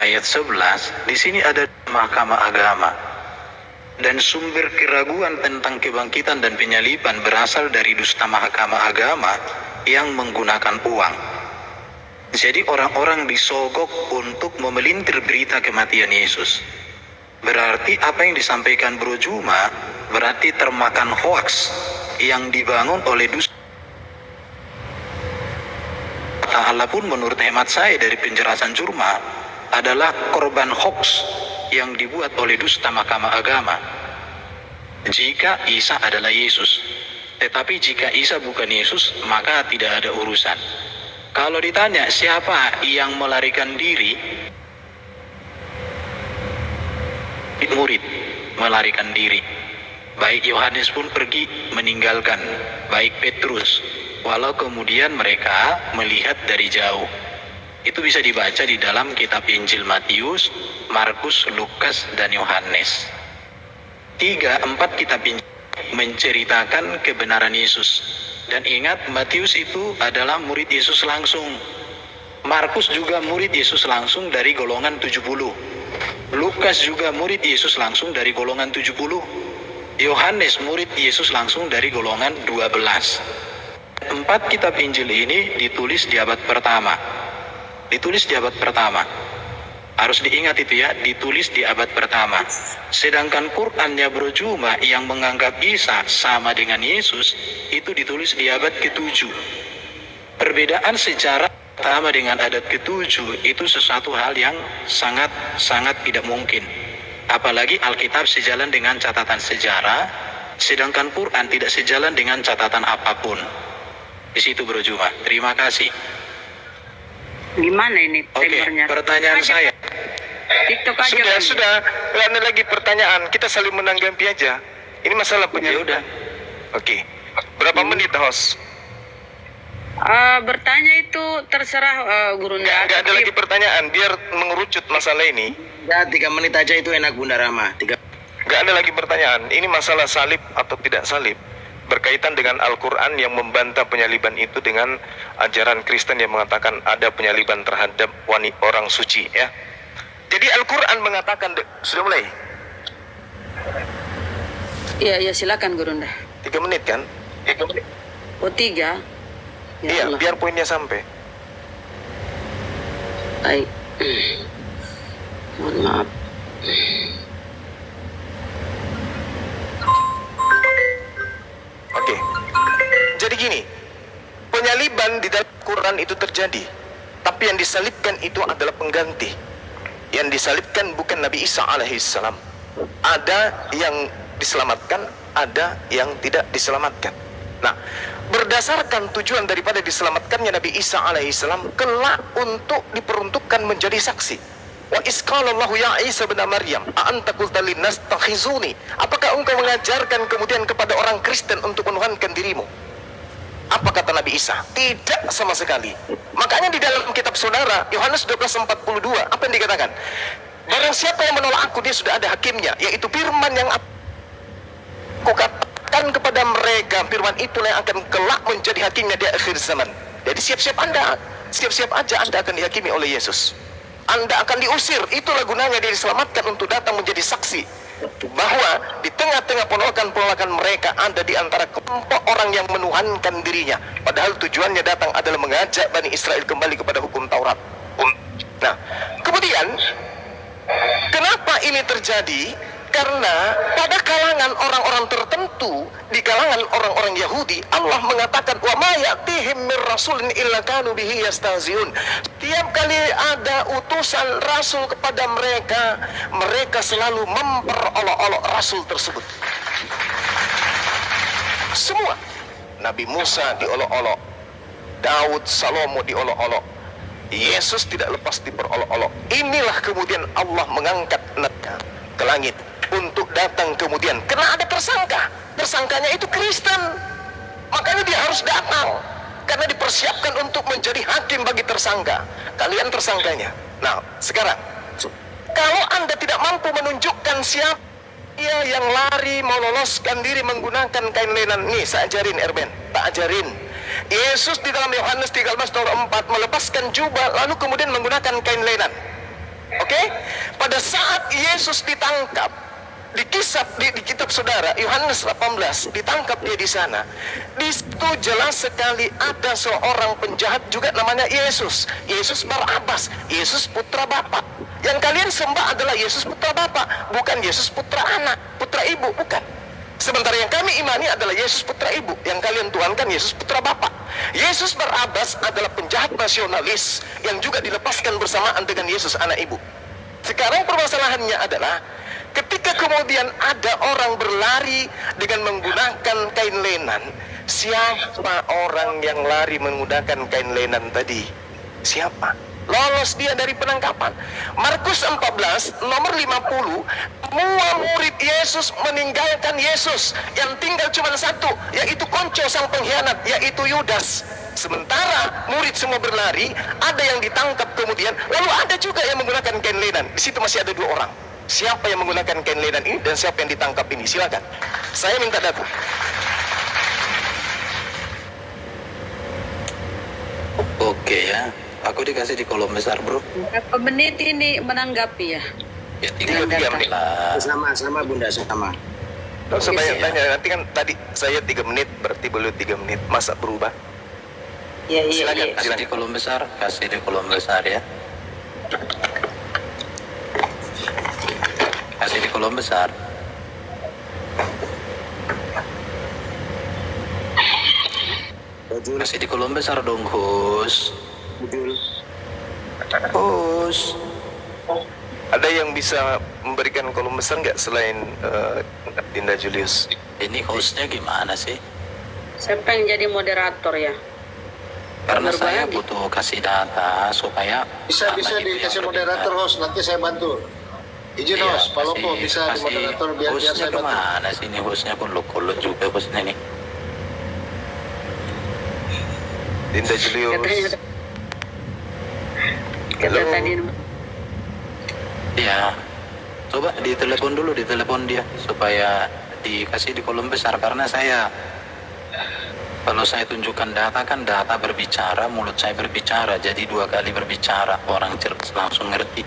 ayat 11, di sini ada mahkamah agama. Dan sumber keraguan tentang kebangkitan dan penyaliban berasal dari dusta mahkamah agama yang menggunakan uang. Jadi orang-orang disogok untuk memelintir berita kematian Yesus. Berarti apa yang disampaikan Bro Juma berarti termakan hoaks yang dibangun oleh dusta. Allah pun menurut hemat saya dari penjelasan Jurma adalah korban hoaks yang dibuat oleh dusta mahkamah agama. Jika Isa adalah Yesus, tetapi jika Isa bukan Yesus, maka tidak ada urusan. Kalau ditanya siapa yang melarikan diri, murid melarikan diri. Baik Yohanes pun pergi meninggalkan, baik Petrus, walau kemudian mereka melihat dari jauh. Itu bisa dibaca di dalam kitab Injil Matius, Markus, Lukas, dan Yohanes. 3-4 kitab Injil menceritakan kebenaran Yesus. Dan ingat, Matius itu adalah murid Yesus langsung. Markus juga murid Yesus langsung dari golongan 70. Lukas juga murid Yesus langsung dari golongan 70. Yohanes murid Yesus langsung dari golongan 12. 4 kitab Injil ini ditulis di abad pertama. Ditulis di abad pertama. Harus diingat itu ya, ditulis di abad pertama. Sedangkan Qurannya Bro Juma yang menganggap Isa sama dengan Yesus, itu ditulis di abad ke-7. Perbedaan sejarah pertama dengan abad ke-7 itu sesuatu hal yang sangat tidak mungkin. Apalagi Alkitab sejalan dengan catatan sejarah, sedangkan Quran tidak sejalan dengan catatan apapun. Di situ Bro Juma. Terima kasih. Gimana ini Oke, pertanyaan saya. TikTok aja. Sudah, nggak ada lagi pertanyaan. Kita saling menanggapi aja. Ini masalah Ya penyelidikan. udah. Oke. Berapa menit, host? Bertanya itu terserah Gurunda. Nggak ada lagi pertanyaan. Biar mengerucut masalah ini. Ya, 3 menit aja itu enak Bunda Rama. 3. Nggak ada lagi pertanyaan. Ini masalah salib atau tidak salib. Berkaitan dengan Al-Quran yang membantah penyaliban itu dengan ajaran Kristen yang mengatakan ada penyaliban terhadap orang suci, ya. Jadi Al-Quran mengatakan, sudah mulai? Iya, silakan Gurunda. 3 menit kan? 3 menit. Oh 3. Ya Iya, Allah. biar poinnya sampai. Baik. Mohon maaf. Oke. Jadi gini, penyaliban di dalam Quran itu terjadi, tapi yang disalibkan itu adalah pengganti. Yang disalibkan bukan Nabi Isa alaihissalam. Ada yang diselamatkan, ada yang tidak diselamatkan. Nah, berdasarkan tujuan daripada diselamatkannya Nabi Isa alaihissalam kelak untuk diperuntukkan menjadi saksi. Wa isqalallahu ya Isa bin Maryam a anta qulta linnas takhizuni, apakah engkau mengajarkan kemudian kepada orang Kristen untuk menuhankan dirimu? Apa kata Nabi Isa? Tidak sama sekali. Makanya di dalam kitab saudara Yohanes 12:42 apa yang dikatakan? Barang siapa yang menolak aku, dia sudah ada hakimnya, yaitu firman yang aku katakan kepada mereka, firman itulah yang akan kelak menjadi hakimnya di akhir zaman. Jadi siap-siap aja Anda akan dihakimi oleh Yesus. Anda akan diusir. Itulah gunanya dia diselamatkan, untuk datang menjadi saksi bahwa di tengah-tengah penolakan mereka ada di antara kelompok orang yang menuhankan dirinya, padahal tujuannya datang adalah mengajak Bani Israel kembali kepada hukum Taurat. Nah, kemudian kenapa ini terjadi? Karena pada kalangan orang-orang tertentu, di kalangan orang-orang Yahudi, Allah mengatakan wa ma ya'tihim mir rasulin illa kanu bihi yastahzi'un. Tiap kali ada utusan rasul kepada mereka, mereka selalu memperolok-olok rasul tersebut. Semua. Nabi Musa diolok-olok, Daud, Salomo diolok-olok, Yesus tidak lepas diperolok-olok. Inilah kemudian Allah mengangkat ke langit untuk datang kemudian, karena ada tersangkanya itu Kristen, makanya dia harus datang karena dipersiapkan untuk menjadi hakim bagi tersangka. Kalian tersangkanya. Nah, sekarang kalau Anda tidak mampu menunjukkan siapa dia yang lari mau loloskan diri menggunakan kain lenan, nih saya ajarin Erben, tak ajarin. Yesus di dalam Yohanes 13:4 melepaskan jubah lalu kemudian menggunakan kain lenan. Oke? Pada saat Yesus ditangkap, di kitab saudara Yohanes 18, ditangkap dia di sana. Di situ jelas sekali ada seorang penjahat juga namanya Yesus. Yesus Barabas, Yesus putra Bapa. Yang kalian sembah adalah Yesus putra Bapa, bukan Yesus putra anak, putra ibu, bukan. Sementara yang kami imani adalah Yesus putra ibu, yang kalian tuhankan Yesus putra Bapa. Yesus Barabas adalah penjahat nasionalis yang juga dilepaskan bersamaan dengan Yesus anak ibu. Sekarang permasalahannya adalah ketika kemudian ada orang berlari dengan menggunakan kain lenan, siapa orang yang lari menggunakan kain lenan tadi? Siapa? Lolos dia dari penangkapan. Markus 14 nomor 50, semua murid Yesus meninggalkan Yesus. Yang tinggal cuma satu, yaitu konco sang pengkhianat, yaitu Yudas. Sementara murid semua berlari, ada yang ditangkap kemudian, lalu ada juga yang menggunakan kain lenan. Di situ masih ada 2 orang. Siapa yang menggunakan kain lenan ini dan siapa yang ditangkap ini? Silakan. Saya minta data. Oke ya. Aku dikasih di kolom besar, bro. Berapa menit ini menanggapi ya? Ya, Dengan 3 data. menit lah. Sama Bunda, sama. Tidak usah Oke, banyak siap. tanya. Nanti kan tadi saya 3 menit, berarti belum 3 menit. Masa berubah? Iya, iya, Silakan. iya. Kasih di kolom besar, kasih di kolom besar ya. Kasih di kolom besar. Jul, Kasih di kolom besar dong, Hus. Jul. Hus. Ada yang bisa memberikan kolom besar nggak selain Dinda Julius? Ini hostnya gimana sih? Siapa yang jadi moderator ya? Karena Bener saya banget. butuh kasih data supaya Bisa sama itu dikasih yang moderator berbeda. host, nanti saya bantu. Izin Iya, host, Pak Lopo kasih- bisa di kasih moderator biar hostnya saya bantu. kemana sih ini hostnya? Kuluk-kuluk juga hostnya nih. Dinda Julius. Kata Halo. tadi Iya. Coba ditelepon dulu, ditelepon dia supaya dikasih di kolom besar karena kalau saya tunjukkan data kan data berbicara, mulut saya berbicara, jadi 2 kali berbicara, orang cerdas langsung ngerti.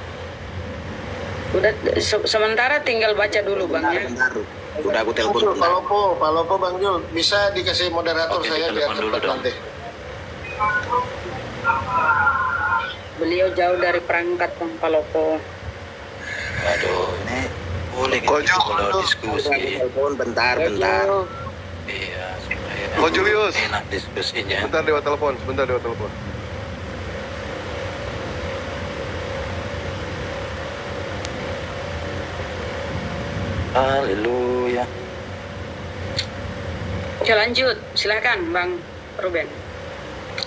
udah sementara tinggal baca dulu Bang ya. Bentar. Udah aku telepon. Jul, bentar. Pak Lopo Bang Jul, bisa dikasih moderator Oke, saya biar ditelepon dulu cepat dong. nanti. Beliau jauh dari perangkat Bang Palopo. Aduh, ini boleh gitu kalau diskusi. Telepon bentar. Iya, supaya Ko Julius. enak diskusinya. Sebentar lewat telepon. Haleluya. Oke lanjut, silakan Bang Ruben.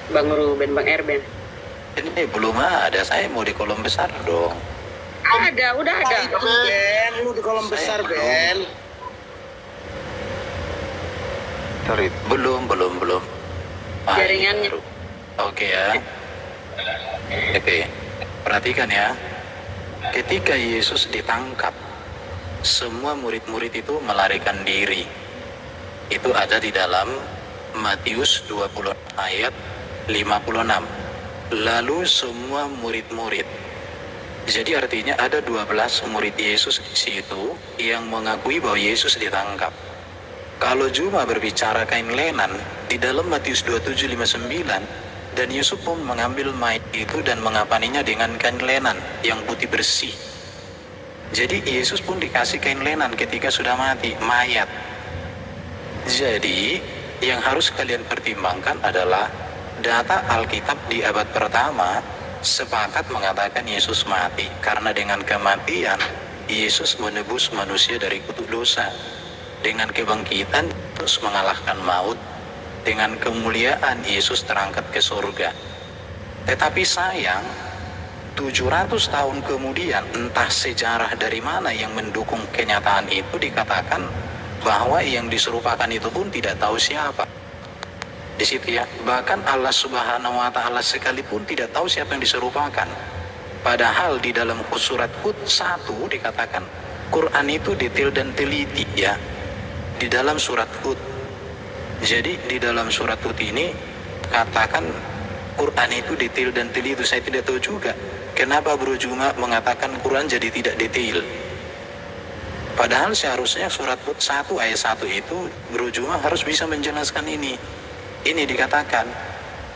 Bang Ruben, Bang Erben. Ini belum ada, saya mau di kolom besar dong. Udah ada. Ben, lu di kolom besar, Ben. Tarik. Belum. Ah, ini Jaringannya. baru. Oke ya. Oke, perhatikan ya. Ketika Yesus ditangkap, semua murid-murid itu melarikan diri. Itu ada di dalam Matius 20 ayat 56. Lalu semua murid-murid. Jadi artinya ada 12 murid Yesus di situ yang mengakui bahwa Yesus ditangkap. Kalau cuma berbicara kain lenan, di dalam Matius 27:59, dan Yusuf pun mengambil mayat itu dan mengapaninya dengan kain lenan yang putih bersih. Jadi Yesus pun dikasih kain lenan ketika sudah mati, mayat. Jadi yang harus kalian pertimbangkan adalah data Alkitab di abad pertama sepakat mengatakan Yesus mati karena dengan kematian Yesus menebus manusia dari kutuk dosa. Dengan kebangkitan terus mengalahkan maut. Dengan kemuliaan Yesus terangkat ke surga. Tetapi sayang 700 tahun kemudian entah sejarah dari mana yang mendukung kenyataan itu dikatakan bahwa yang diserupakan itu pun tidak tahu siapa. Di situ ya, bahkan Allah Subhanahu wa taala sekalipun tidak tahu siapa yang diserupakan. Padahal di dalam surat Hud 1 dikatakan Quran itu detail dan teliti ya. Di dalam surat Hud. Jadi di dalam surat Hud ini katakan Quran itu detail dan teliti, itu saya tidak tahu juga. Kenapa Bro Juma mengatakan Quran jadi tidak detail? Padahal seharusnya surat 1 ayat 1 itu Bro Juma harus bisa menjelaskan ini. Ini dikatakan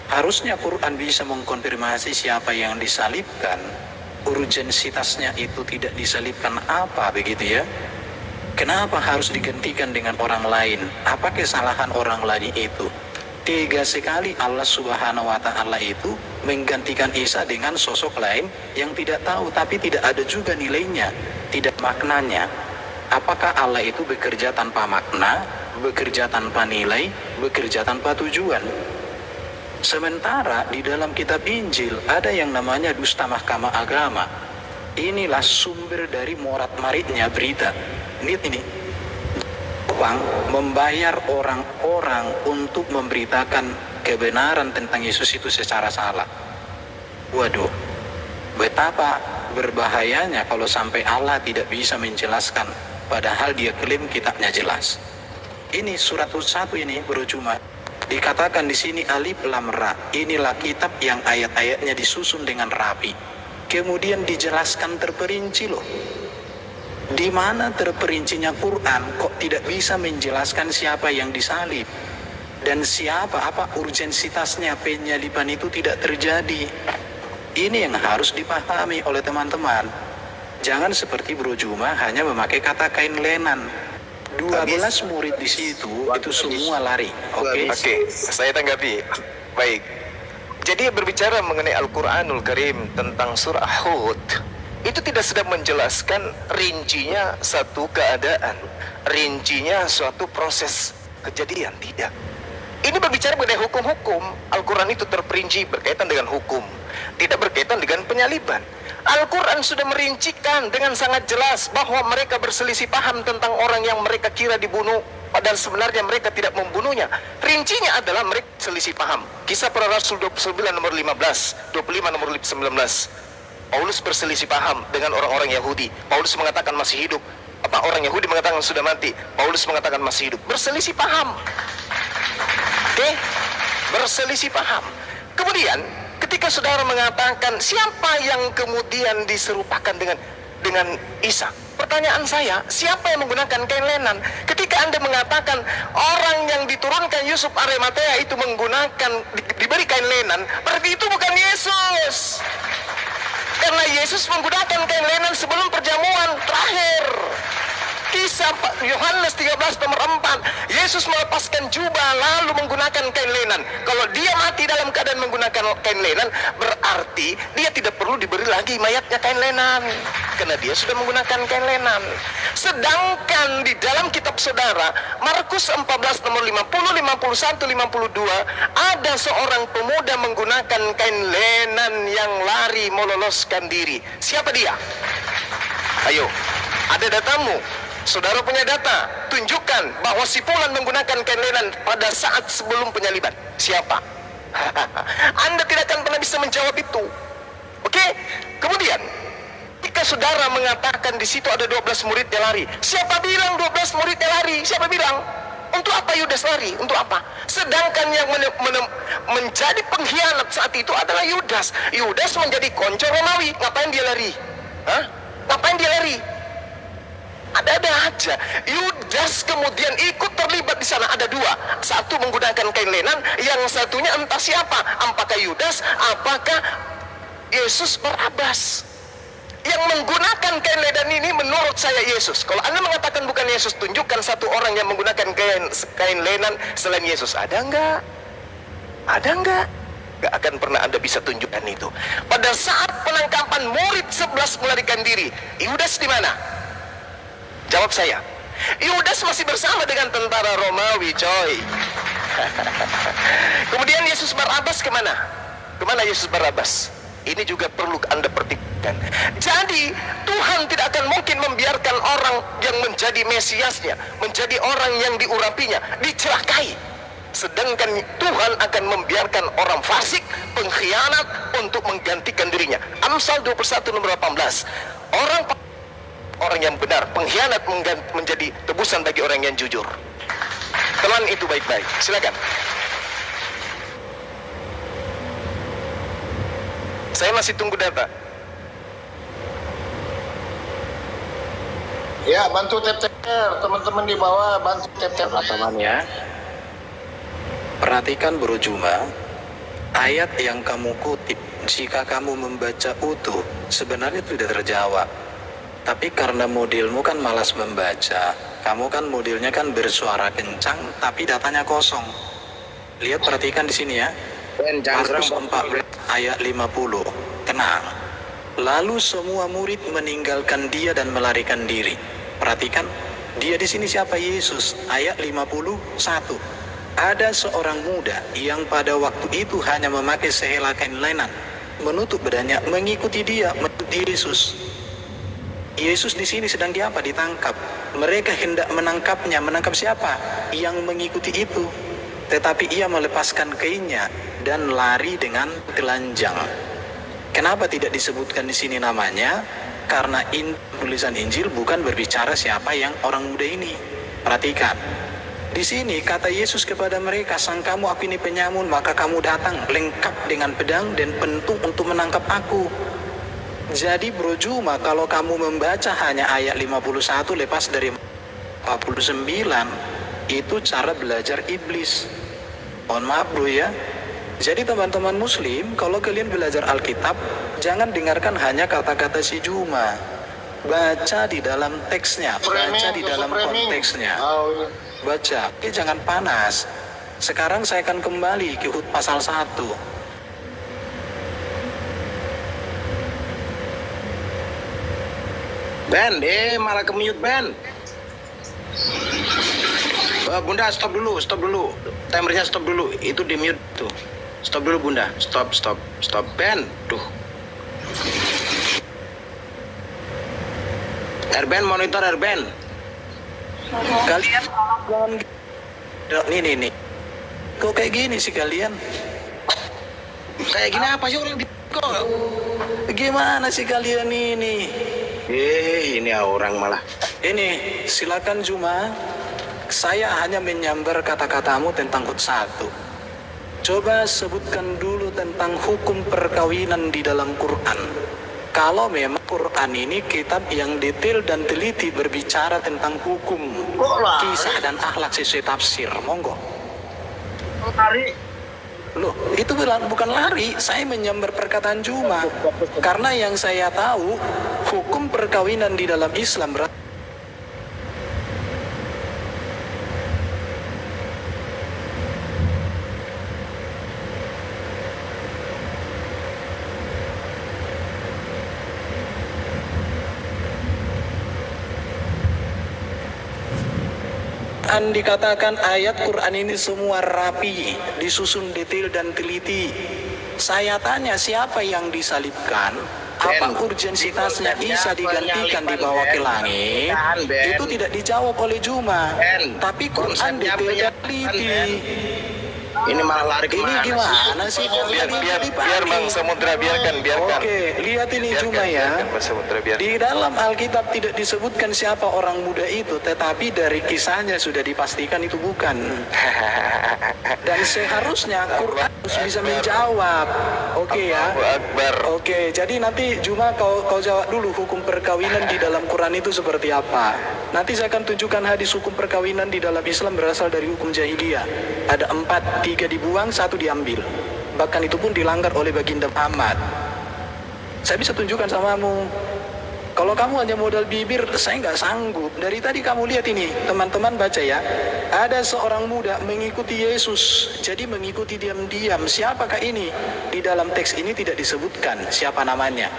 harusnya Quran bisa mengkonfirmasi siapa yang disalibkan, urgensitasnya itu tidak disalibkan apa, begitu ya. Kenapa harus digantikan dengan orang lain? Apa kesalahan orang lain itu? Tega sekali Allah Subhanahu wa Ta'ala itu menggantikan Isa dengan sosok lain yang tidak tahu, tapi tidak ada juga nilainya, tidak maknanya. Apakah Allah itu bekerja tanpa makna, bekerja tanpa nilai, bekerja tanpa tujuan? Sementara di dalam kitab Injil ada yang namanya dusta mahkamah agama. Inilah sumber dari morat-maritnya berita. Lihat ini. Uang membayar orang-orang untuk memberitakan kebenaran tentang Yesus itu secara salah. Waduh, betapa berbahayanya kalau sampai Allah tidak bisa menjelaskan, padahal dia klaim kitabnya jelas. Ini surat 1 ini Bro Juma. Dikatakan di sini alif lam ra. Inilah kitab yang ayat-ayatnya disusun dengan rapi. Kemudian dijelaskan terperinci loh. Di mana terperincinya Quran kok tidak bisa menjelaskan siapa yang disalib dan siapa, apa urgensitasnya penyaliban itu tidak terjadi. Ini yang harus dipahami oleh teman-teman. Jangan seperti Bro Juma hanya memakai kata kain lenan. 12 murid di situ itu semua lari. Oke. Saya tanggapi. Baik. Jadi berbicara mengenai Al-Qur'anul Karim tentang surah Hud, itu tidak sedang menjelaskan rincinya satu keadaan, rincinya suatu proses kejadian, tidak. Ini berbicara mengenai hukum-hukum. Al-Quran itu terperinci berkaitan dengan hukum, tidak berkaitan dengan penyaliban. Al-Quran sudah merincikan dengan sangat jelas bahwa mereka berselisih paham tentang orang yang mereka kira dibunuh, padahal sebenarnya mereka tidak membunuhnya. Rincinya adalah mereka selisih paham. Kisah para Rasul 29 nomor 15, 25 nomor 19. Paulus berselisih paham dengan orang-orang Yahudi. Paulus mengatakan masih hidup. Orang Yahudi mengatakan sudah mati. Paulus mengatakan masih hidup. Berselisih paham. Oke? Berselisih paham. Kemudian ketika saudara mengatakan siapa yang kemudian diserupakan dengan Isa? Pertanyaan saya, siapa yang menggunakan kain lenan? Ketika Anda mengatakan orang yang diturunkan Yusuf Arimatea itu menggunakan diberi kain lenan, berarti itu bukan Yesus. Karena Yesus menggunakan kain lenan sebelum perjamuan terakhir. Kisah Yohanes 13 nomor 4, Yesus melepaskan jubah lalu menggunakan kain lenan. Kalau dia mati dalam keadaan menggunakan kain lenan, berarti dia tidak perlu diberi lagi mayatnya kain lenan, karena dia sudah menggunakan kain lenan. Sedangkan di dalam kitab saudara Markus 14 nomor 50, 51, 52, ada seorang pemuda menggunakan kain lenan yang lari meloloskan diri. Siapa dia? Ayo, ada datamu. Saudara punya data, tunjukkan bahwa si fulan menggunakan kain lenan pada saat sebelum penyaliban. Siapa? Anda tidak akan pernah bisa menjawab itu. Oke? Kemudian ketika saudara mengatakan di situ ada 12 murid yang lari, siapa bilang 12 murid yang lari? Siapa bilang? Untuk apa Yudas lari? Untuk apa? Sedangkan yang menjadi pengkhianat saat itu adalah Yudas. Yudas menjadi konco Romawi. Ngapain dia lari? Hah? Ngapain dia lari? Ada-ada aja. Yudas kemudian ikut terlibat di sana. Ada dua. Satu menggunakan kain lenan, yang satunya entah siapa. Apakah Yudas? Apakah Yesus Barabas? Yang menggunakan kain lenan ini menurut saya Yesus. Kalau Anda mengatakan bukan Yesus, tunjukkan satu orang yang menggunakan kain lenan selain Yesus. Ada enggak? Ada enggak? Gak akan pernah Anda bisa tunjukkan itu. Pada saat penangkapan murid 11 melarikan diri, Yudas di mana? Jawab saya. Yudas masih bersama dengan tentara Romawi, coy. Kemudian Yesus Barabas kemana? Kemana Yesus Barabas? Ini juga perlu Anda perhatikan. Jadi Tuhan tidak akan mungkin membiarkan orang yang menjadi Mesiasnya, menjadi orang yang diurapinya, dicelakai. Sedangkan Tuhan akan membiarkan orang fasik, pengkhianat untuk menggantikan dirinya. Amsal 21 nomor 18. Orang yang benar, pengkhianat menjadi tebusan bagi orang yang jujur. Telan itu baik-baik. Silakan. Saya masih tunggu data. Ya, bantu tap-tap teman-teman di bawah, bantu tap-tap. Teman-teman ya, perhatikan Bro Juma, ayat yang kamu kutip, jika kamu membaca utuh, sebenarnya tidak terjawab. Tapi karena modelmu kan malas membaca, kamu kan modelnya kan bersuara kencang, tapi datanya kosong. Lihat, perhatikan di sini ya. Ben, jangan Markus serang 14 ayat 50. Tenang. Lalu semua murid meninggalkan dia dan melarikan diri. Perhatikan, dia di sini siapa? Yesus. Ayat 51. Ada seorang muda yang pada waktu itu hanya memakai sehelai kain lenan, menutup badannya, mengikuti dia, mengikuti Yesus. Yesus di sini sedang diapa? Ditangkap. Mereka hendak menangkapnya. Menangkap siapa? Yang mengikuti itu. Tetapi ia melepaskan kainnya dan lari dengan telanjang. Kenapa tidak disebutkan di sini namanya? Karena tulisan Injil bukan berbicara siapa yang orang muda ini. Perhatikan. Di sini kata Yesus kepada mereka, "Sang kamu aku ini penyamun, maka kamu datang lengkap dengan pedang dan pentung untuk menangkap aku." Jadi Bro Juma, kalau kamu membaca hanya ayat 51 lepas dari 49, itu cara belajar iblis. Mohon maaf Bro ya. Jadi teman-teman muslim, kalau kalian belajar Alkitab, jangan dengarkan hanya kata-kata si Juma. Baca di dalam teksnya, baca di dalam konteksnya. Baca, jangan panas. Sekarang saya akan kembali ke Hud pasal 1. Ben, malah ke-mute Ben. Bunda, stop dulu. Timernya stop dulu. Itu di mute tuh. Stop dulu Bunda. Stop. Ben, tuh. Erben, monitor Erben. Kalian nih. Kok kayak gini sih kalian? Kayak gini apa sih orang di kok? Gimana sih kalian ini? Ini orang malah. Ini, silakan Juma. Saya hanya menyambar kata-katamu tentang Hud 1. Coba sebutkan dulu tentang hukum perkawinan di dalam Quran. Kalau memang Quran ini kitab yang detail dan teliti berbicara tentang hukum, kisah dan akhlak sesuai tafsir, monggo. Loh, itu bukan lari, saya menyambar perkataan Juma. Karena yang saya tahu, hukum perkawinan di dalam Islam dikatakan ayat Quran ini semua rapi, disusun detail dan teliti. Saya tanya, siapa yang disalibkan? Apa urgensitasnya Isa digantikan dibawa ke langit? Itu tidak dijawab oleh Juma. Tapi Quran detail dan teliti. Ini malah lari kemana? Ini gimana sih? Biar Bang Samudra biarkan. Oke, lihat ini Biarkan, Juma ya. biarkan, Bang Samudra, biarkan. Di dalam Alkitab tidak disebutkan siapa orang muda itu, tetapi dari kisahnya sudah dipastikan itu bukan. Dan seharusnya Quran harus bisa menjawab. Oke ya. Allahu Akbar. Oke, jadi nanti Juma kau jawab dulu hukum perkawinan di dalam Quran itu seperti apa. Nanti saya akan tunjukkan hadis hukum perkawinan di dalam Islam berasal dari hukum jahiliyah. Ada 4, 3 dibuang, 1 diambil. Bahkan itu pun dilanggar oleh baginda Muhammad. Saya bisa tunjukkan samamu. Kalau kamu hanya modal bibir, saya nggak sanggup. Dari tadi kamu lihat ini, teman-teman baca ya. Ada seorang muda mengikuti Yesus. Jadi mengikuti diam-diam. Siapakah ini? Di dalam teks ini tidak disebutkan siapa namanya.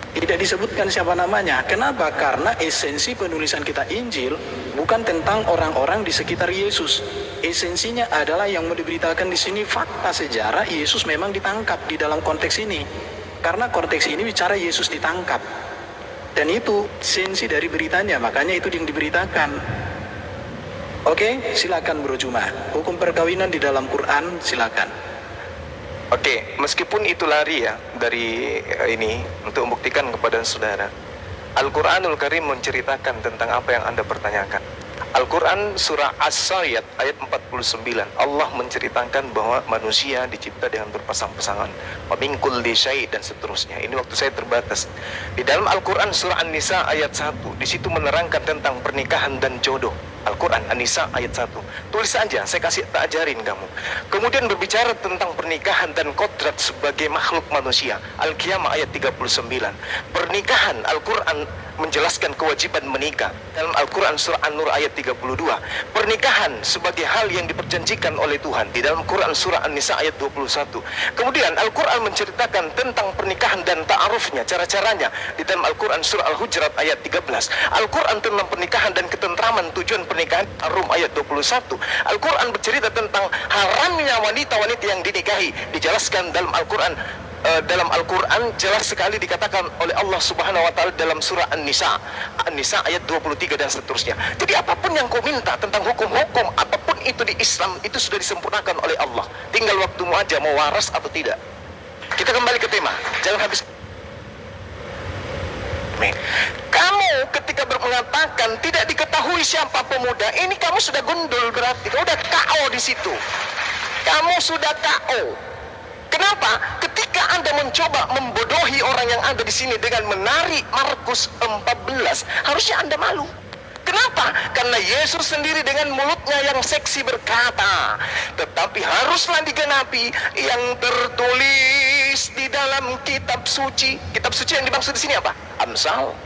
Tidak disebutkan siapa namanya. Kenapa? Karena esensi penulisan kitab Injil bukan tentang orang-orang di sekitar Yesus. Esensinya adalah yang mau diberitakan di sini fakta sejarah Yesus memang ditangkap di dalam konteks ini. Karena konteks ini bicara Yesus ditangkap. Dan itu esensi dari beritanya, makanya itu yang diberitakan. Oke, silakan Bro Juma. Hukum perkawinan di dalam Quran, silakan. Oke, meskipun itu lari ya dari ini untuk membuktikan kepada saudara, Al-Quranul Karim menceritakan tentang apa yang Anda pertanyakan. Al-Quran surah As-Sayyad ayat 49, Allah menceritakan bahwa manusia dicipta dengan berpasang-pasangan, min kulli syai' dan seterusnya. Ini waktu saya terbatas. Di dalam Al-Quran surah An-Nisa ayat 1, di situ menerangkan tentang pernikahan dan jodoh. Al-Quran An-Nisa ayat 1. Tulis saja, saya kasih tak ajarin kamu. Kemudian berbicara tentang pernikahan dan kodrat sebagai makhluk manusia. Al-Qiyamah ayat 39. Pernikahan, Al-Quran menjelaskan kewajiban menikah. Dalam Al-Quran surah An-Nur ayat 32. Pernikahan sebagai hal yang diperjanjikan oleh Tuhan. Di dalam Quran surah An-Nisa ayat 21. Kemudian Al-Quran menceritakan tentang pernikahan dan ta'arufnya, cara-caranya. Di dalam Al-Quran surah Al-Hujurat ayat 13. Al-Quran tentang pernikahan dan ketentraman, tujuan pernikahan, Ar-Rum ayat 21. Al-Quran bercerita tentang haramnya wanita-wanita yang dinikahi. Dijelaskan dalam Al-Quran. Dalam Al-Quran jelas sekali dikatakan oleh Allah Subhanahu wa Ta'ala dalam surah An-Nisa ayat 23 dan seterusnya. Jadi apapun yang kau minta tentang hukum-hukum apapun itu di Islam, itu sudah disempurnakan oleh Allah. Tinggal waktumu aja mau waras atau tidak. Kita kembali ke tema, jangan habis. Kamu ketika mengatakan tidak diketahui siapa pemuda ini, kamu sudah gundul, berarti kamu sudah KO di situ. Kamu sudah KO. Kenapa? Ketika Anda mencoba membodohi orang yang ada di sini dengan menarik Markus 14, harusnya Anda malu. Kenapa? Karena Yesus sendiri dengan mulutnya yang seksi berkata, tetapi haruslah digenapi yang tertulis di dalam kitab suci. Kitab suci yang dimaksud di sini apa? Amsal,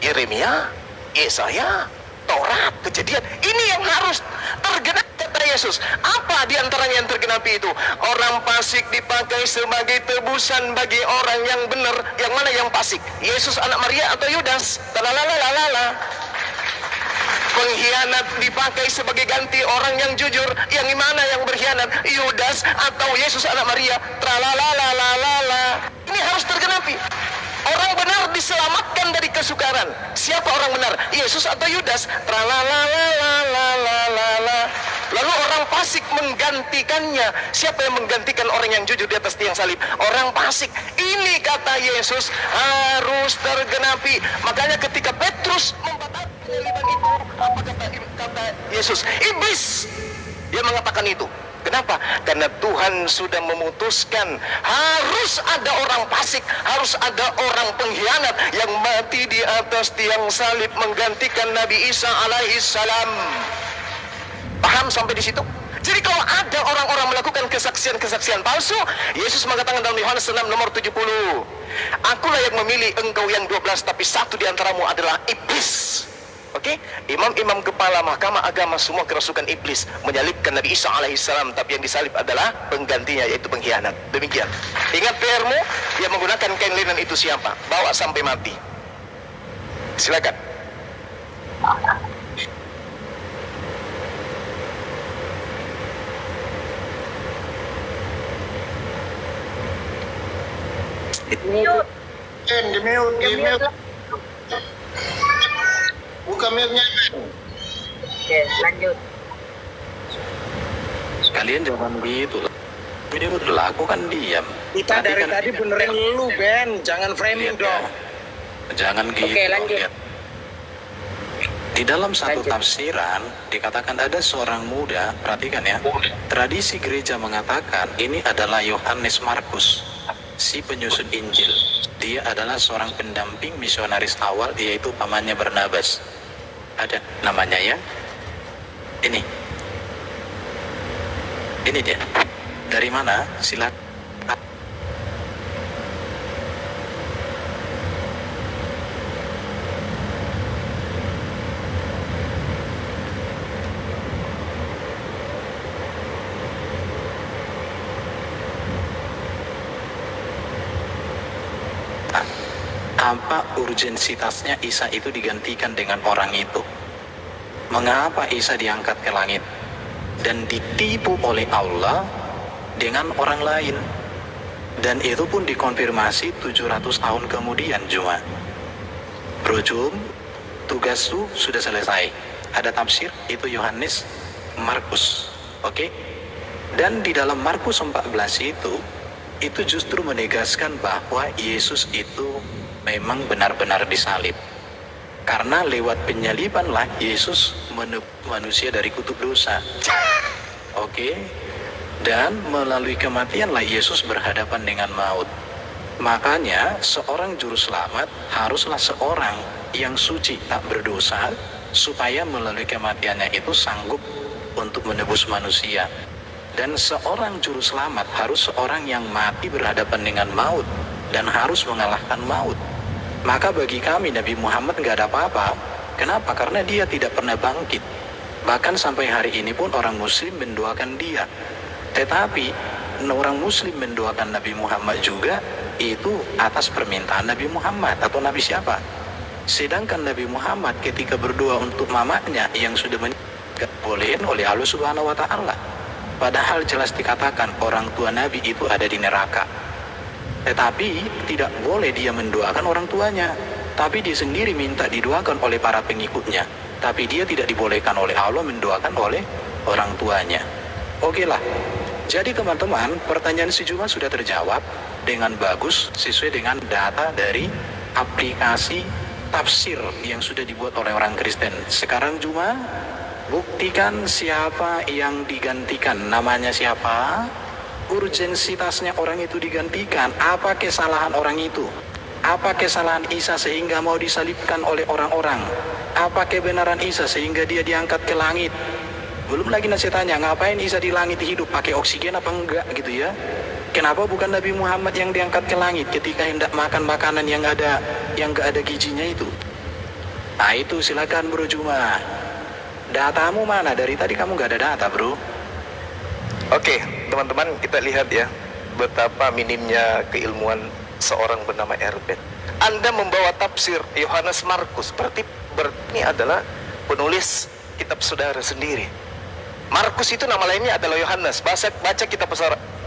Yeremia, Yesaya, Taurat, Kejadian. Ini yang harus tergenapi. Yesus, apa diantaranya yang tergenapi itu? Orang fasik dipakai sebagai tebusan bagi orang yang benar. Yang mana yang fasik? Yesus anak Maria atau Yudas? Talalalalala. Pengkhianat dipakai sebagai ganti orang yang jujur. Yang mana yang berkhianat? Yudas atau Yesus anak Maria? Tralalalalala. Ini harus tergenapi. Orang benar diselamatkan dari kesukaran. Siapa orang benar? Yesus atau Yudas? Tralalalalala. Lalu orang fasik menggantikannya. Siapa yang menggantikan orang yang jujur di atas tiang salib? Orang fasik. Ini kata Yesus harus tergenapi. Makanya ketika Petrus membatalkan penyaliban itu, apa kata Yesus? Iblis. Dia mengatakan itu. Kenapa? Karena Tuhan sudah memutuskan harus ada orang fasik, harus ada orang pengkhianat yang mati di atas tiang salib menggantikan Nabi Isa alaihissalam. Paham sampai di situ? Jadi kalau ada orang-orang melakukan kesaksian-kesaksian palsu, Yesus mengatakan dalam Yohanes 6 nomor 70, akulah yang memilih engkau yang 12, tapi satu di antaramu adalah iblis. Oke? Imam-imam kepala mahkamah agama semua kerasukan iblis menyalibkan Nabi Isa alaihissalam, tapi yang disalib adalah penggantinya, yaitu pengkhianat. Demikian. Ingat PR-mu, yang menggunakan kain linen itu siapa? Bawa sampai mati. Silakan. Di mute. Buka mute-nya. Oke, lanjut. Kalian jangan gitu lah. Ini udah laku kan diam. Kita dari kan tadi benerin lu, Ben. Jangan framing lihat dong. ya. Jangan gitu. Oke, lanjut. Lihat. Di dalam satu Lanjut. tafsiran dikatakan ada seorang muda, perhatikan ya. Tradisi gereja mengatakan ini adalah Yohanes Markus, si penyusun Injil. Dia adalah seorang pendamping misionaris awal, yaitu pamannya Barnabas. Ada namanya ya. Ini dia. Dari mana? Silakan. Apa urgensitasnya Isa itu digantikan dengan orang itu? Mengapa Isa diangkat ke langit dan ditipu oleh Allah dengan orang lain? Dan itu pun dikonfirmasi 700 tahun kemudian cuma. Brojum, tugasku sudah selesai. Ada tafsir, itu Yohanes Markus. Oke? Dan di dalam Markus 14 itu justru menegaskan bahwa Yesus itu memang benar-benar disalib. Karena lewat penyalibanlah Yesus menebus manusia dari kutuk dosa. Oke. Dan melalui kematianlah Yesus berhadapan dengan maut. Makanya seorang juru selamat haruslah seorang yang suci, tak berdosa, supaya melalui kematiannya itu sanggup untuk menebus manusia. Dan seorang juru selamat harus seorang yang mati berhadapan dengan maut dan harus mengalahkan maut. Maka bagi kami Nabi Muhammad nggak ada apa-apa. Kenapa? Karena dia tidak pernah bangkit. Bahkan sampai hari ini pun orang muslim mendoakan dia. Tetapi orang muslim mendoakan Nabi Muhammad juga itu atas permintaan Nabi Muhammad atau Nabi siapa? Sedangkan Nabi Muhammad ketika berdoa untuk mamanya yang sudah meninggal bolehin oleh Allah Subhanahu wa taala. Padahal jelas dikatakan orang tua Nabi itu ada di neraka. Tetapi tidak boleh dia mendoakan orang tuanya, tapi dia sendiri minta didoakan oleh para pengikutnya. Tapi dia tidak dibolehkan oleh Allah mendoakan oleh orang tuanya. Oke lah. Jadi teman-teman, pertanyaan si Juma sudah terjawab dengan bagus sesuai dengan data dari aplikasi tafsir yang sudah dibuat oleh orang Kristen. Sekarang Juma, buktikan siapa yang digantikan. Namanya siapa? Urgensitasnya orang itu digantikan. Apa kesalahan orang itu? Apa kesalahan Isa sehingga mau disalibkan oleh orang-orang? Apa kebenaran Isa sehingga dia diangkat ke langit? Belum lagi nasi tanya, ngapain Isa di langit hidup? Pakai oksigen apa enggak gitu ya? Kenapa bukan Nabi Muhammad yang diangkat ke langit ketika hendak makan makanan yang enggak ada gizinya itu? Nah itu silakan Bro Juma. Datamu mana? Dari tadi kamu nggak ada data bro. Oke, teman-teman, kita lihat ya betapa minimnya keilmuan seorang bernama Herbert. Anda membawa tafsir Yohanes Markus, berarti ini adalah penulis kitab saudara sendiri. Markus itu nama lainnya adalah Yohanes. Baca kitab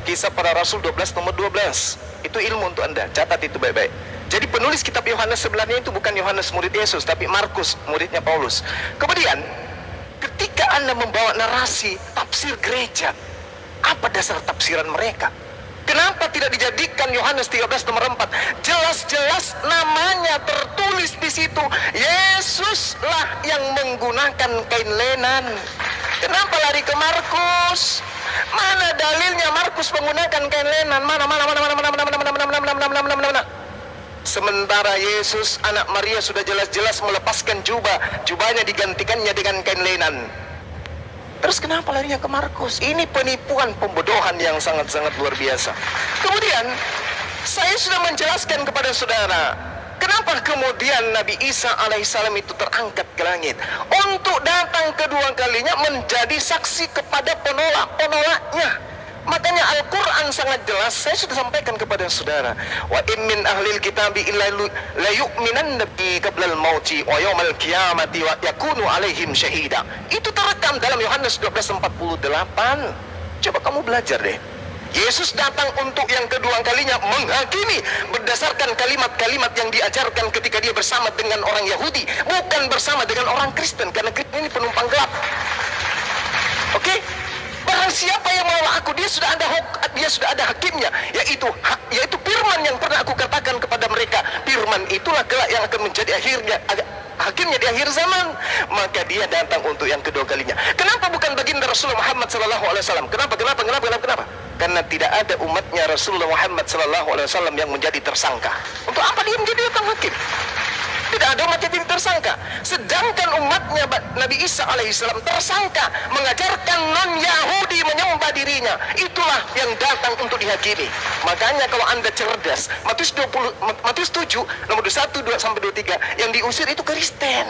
Kisah Para Rasul 12 nomor 12. Itu ilmu untuk Anda, catat itu baik-baik. Jadi penulis kitab Yohanes sebenarnya itu bukan Yohanes murid Yesus, tapi Markus muridnya Paulus. Kemudian ketika Anda membawa narasi tafsir gereja, apa dasar tafsiran mereka? Kenapa tidak dijadikan Yohanes 13 nomor 4? Jelas-jelas namanya tertulis di situ. Yesuslah yang menggunakan kain lenan. Kenapa lari ke Markus? Mana dalilnya Markus menggunakan kain lenan? Mana? Sementara Yesus anak Maria sudah jelas-jelas melepaskan jubahnya digantikannya dengan kain lenan. Terus kenapa larinya ke Markus? Ini penipuan, pembodohan yang sangat-sangat luar biasa. Kemudian saya sudah menjelaskan kepada saudara, kenapa kemudian Nabi Isa alaihissalam itu terangkat ke langit untuk datang kedua kalinya menjadi saksi kepada penolaknya. Makanya Al-Quran sangat jelas. Saya sudah sampaikan kepada saudara, wa in min ahlil kitabi illa la yu'minanna bi qablal mauti wa yawmal qiyamati wa yakunu alaihim syahida. Itu terekam dalam Yohanes 12:48. Coba kamu belajar deh. Yesus datang untuk yang kedua kalinya menghakimi berdasarkan kalimat-kalimat yang diajarkan ketika dia bersama dengan orang Yahudi, bukan bersama dengan orang Kristen, karena Kristen ini penumpang gelap. Oke? Barang siapa yang menolak aku, dia sudah ada hakimnya, yaitu firman yang pernah aku katakan kepada mereka. Firman itulah kelak yang akan menjadi hakimnya di akhir zaman. Maka dia datang untuk yang kedua kalinya. Kenapa bukan baginda Rasulullah Muhammad SAW? Kenapa? Karena tidak ada umatnya Rasulullah Muhammad SAW yang menjadi tersangka. Untuk apa dia menjadi hakim? Tidak ada umat yang tersangka. Sedangkan umatnya Nabi Isa alaihissalam tersangka, mengajarkan non-Yahudi menyembah dirinya. Itulah yang datang untuk dihakimi. Makanya kalau Anda cerdas, Matius 7 nomor 1-2-23, yang diusir itu Kristen.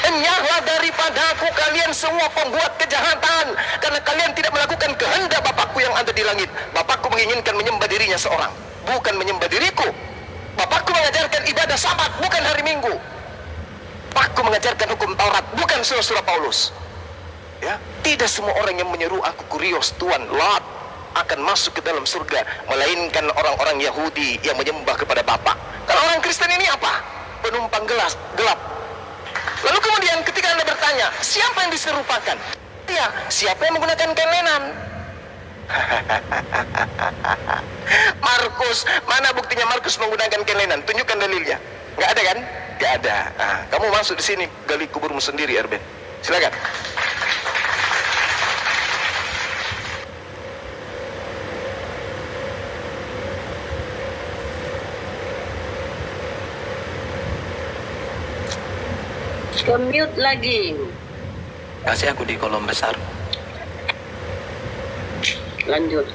Enyahlah daripadaku kalian semua pembuat kejahatan, karena kalian tidak melakukan kehendak Bapakku yang ada di langit. Bapakku menginginkan menyembah dirinya seorang, bukan menyembah diriku. Bapakku mengajarkan ibadah Sabat, bukan hari Minggu. Bapakku mengajarkan hukum Taurat, bukan surah-surah Paulus. Ya, tidak semua orang yang menyeru aku kurios Tuhan Lot akan masuk ke dalam surga, melainkan orang-orang Yahudi yang menyembah kepada Bapa. Kalau orang Kristen ini apa? Penumpang gelap. Lalu kemudian ketika Anda bertanya, siapa yang diserupakan? Ya, siapa yang menggunakan kain lenan? Markus, mana buktinya Markus menggunakan kelainan? Tunjukkan dalilnya. Nggak ada kan? Nggak ada. Nah, kamu masuk di sini, gali kuburmu sendiri, Erben. Silakan. Ke-mute lagi. Kasih aku di kolom besar. Lanjut.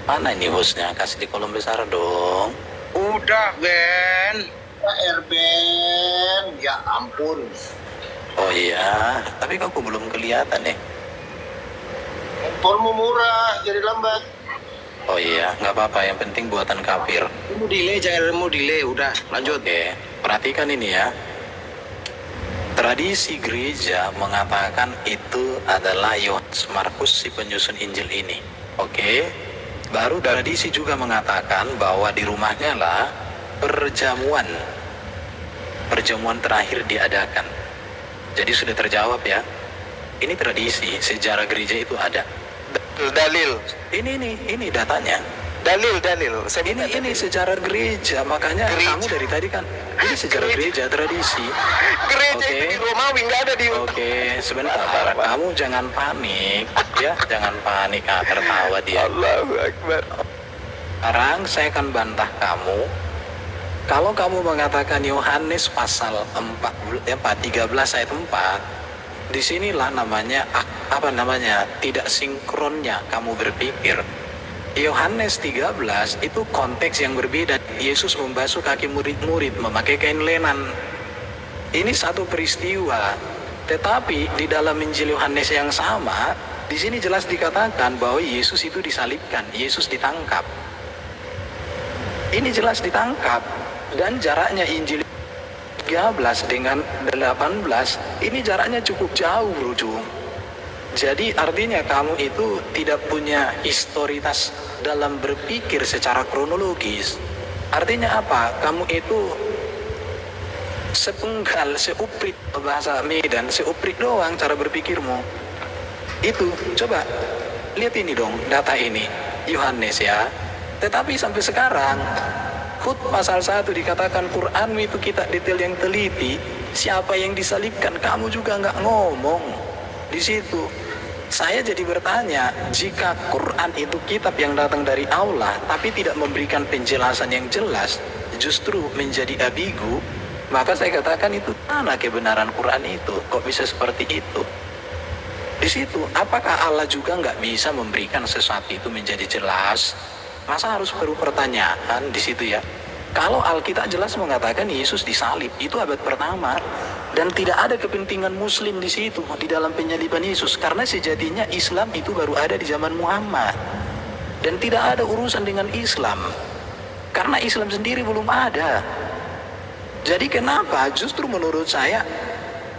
Mana ini hostnya? Kasih di kolom besar dong. Udah, Ben. Pak Erben, ya ampun. Oh iya, tapi kok aku belum kelihatan nih. Handphonemu murah, jadi lambat. Oh iya, nggak apa-apa. Yang penting buatan kafir. Kamu delay, jangan mau delay. Udah, lanjut. Oke, perhatikan ini ya. Tradisi gereja mengatakan itu adalah Yohanes Markus si penyusun Injil ini. Oke. Baru tradisi juga mengatakan bahwa di rumahnya lah perjamuan terakhir diadakan. Jadi sudah terjawab ya. Ini tradisi, sejarah gereja itu ada. Dalil. Ini datanya. Dalil. Saya minta Ini dalil. sejarah gereja, makanya Gereja. kamu dari tadi kan ini sejarah gereja, tradisi. Gereja Oke. itu di Romawi, nggak ada di Oke, sebentar. Kamu jangan panik, ya, jangan panik. Tertawa dia. Allahu Akbar. Sekarang saya akan bantah kamu. Kalau kamu mengatakan Yohanes pasal 13 ayat 4, disinilah namanya tidak sinkronnya kamu berpikir. Yohanes 13 itu konteks yang berbeda. Yesus membasuh kaki murid-murid memakai kain lenan. Ini satu peristiwa. Tetapi di dalam Injil Yohanes yang sama, di sini jelas dikatakan bahwa Yesus itu disalibkan, Yesus ditangkap. Ini jelas ditangkap, dan jaraknya Injil 13 dengan 18 ini jaraknya cukup jauh, Bro. Jadi artinya kamu itu tidak punya historitas dalam berpikir secara kronologis. Artinya apa? Kamu itu sepenggal, seuprit, bahasa Medan, seuprit doang cara berpikirmu. Itu, coba lihat ini dong, data ini Yohanes ya. Tetapi sampai sekarang Hud pasal 1 dikatakan Quranmu itu kita detail yang teliti. Siapa yang disalibkan, kamu juga nggak ngomong di situ. Saya jadi bertanya, jika Quran itu kitab yang datang dari Allah tapi tidak memberikan penjelasan yang jelas, justru menjadi ambigu, maka saya katakan itu mana kebenaran Quran itu? Kok bisa seperti itu? Di situ, apakah Allah juga nggak bisa memberikan sesuatu itu menjadi jelas? Masa harus perlu pertanyaan di situ ya? Kalau Alkitab jelas mengatakan Yesus disalib, itu abad pertama, dan tidak ada kepentingan Muslim di situ di dalam penyaliban Yesus, karena sejatinya Islam itu baru ada di zaman Muhammad, dan tidak ada urusan dengan Islam, karena Islam sendiri belum ada. Jadi kenapa justru menurut saya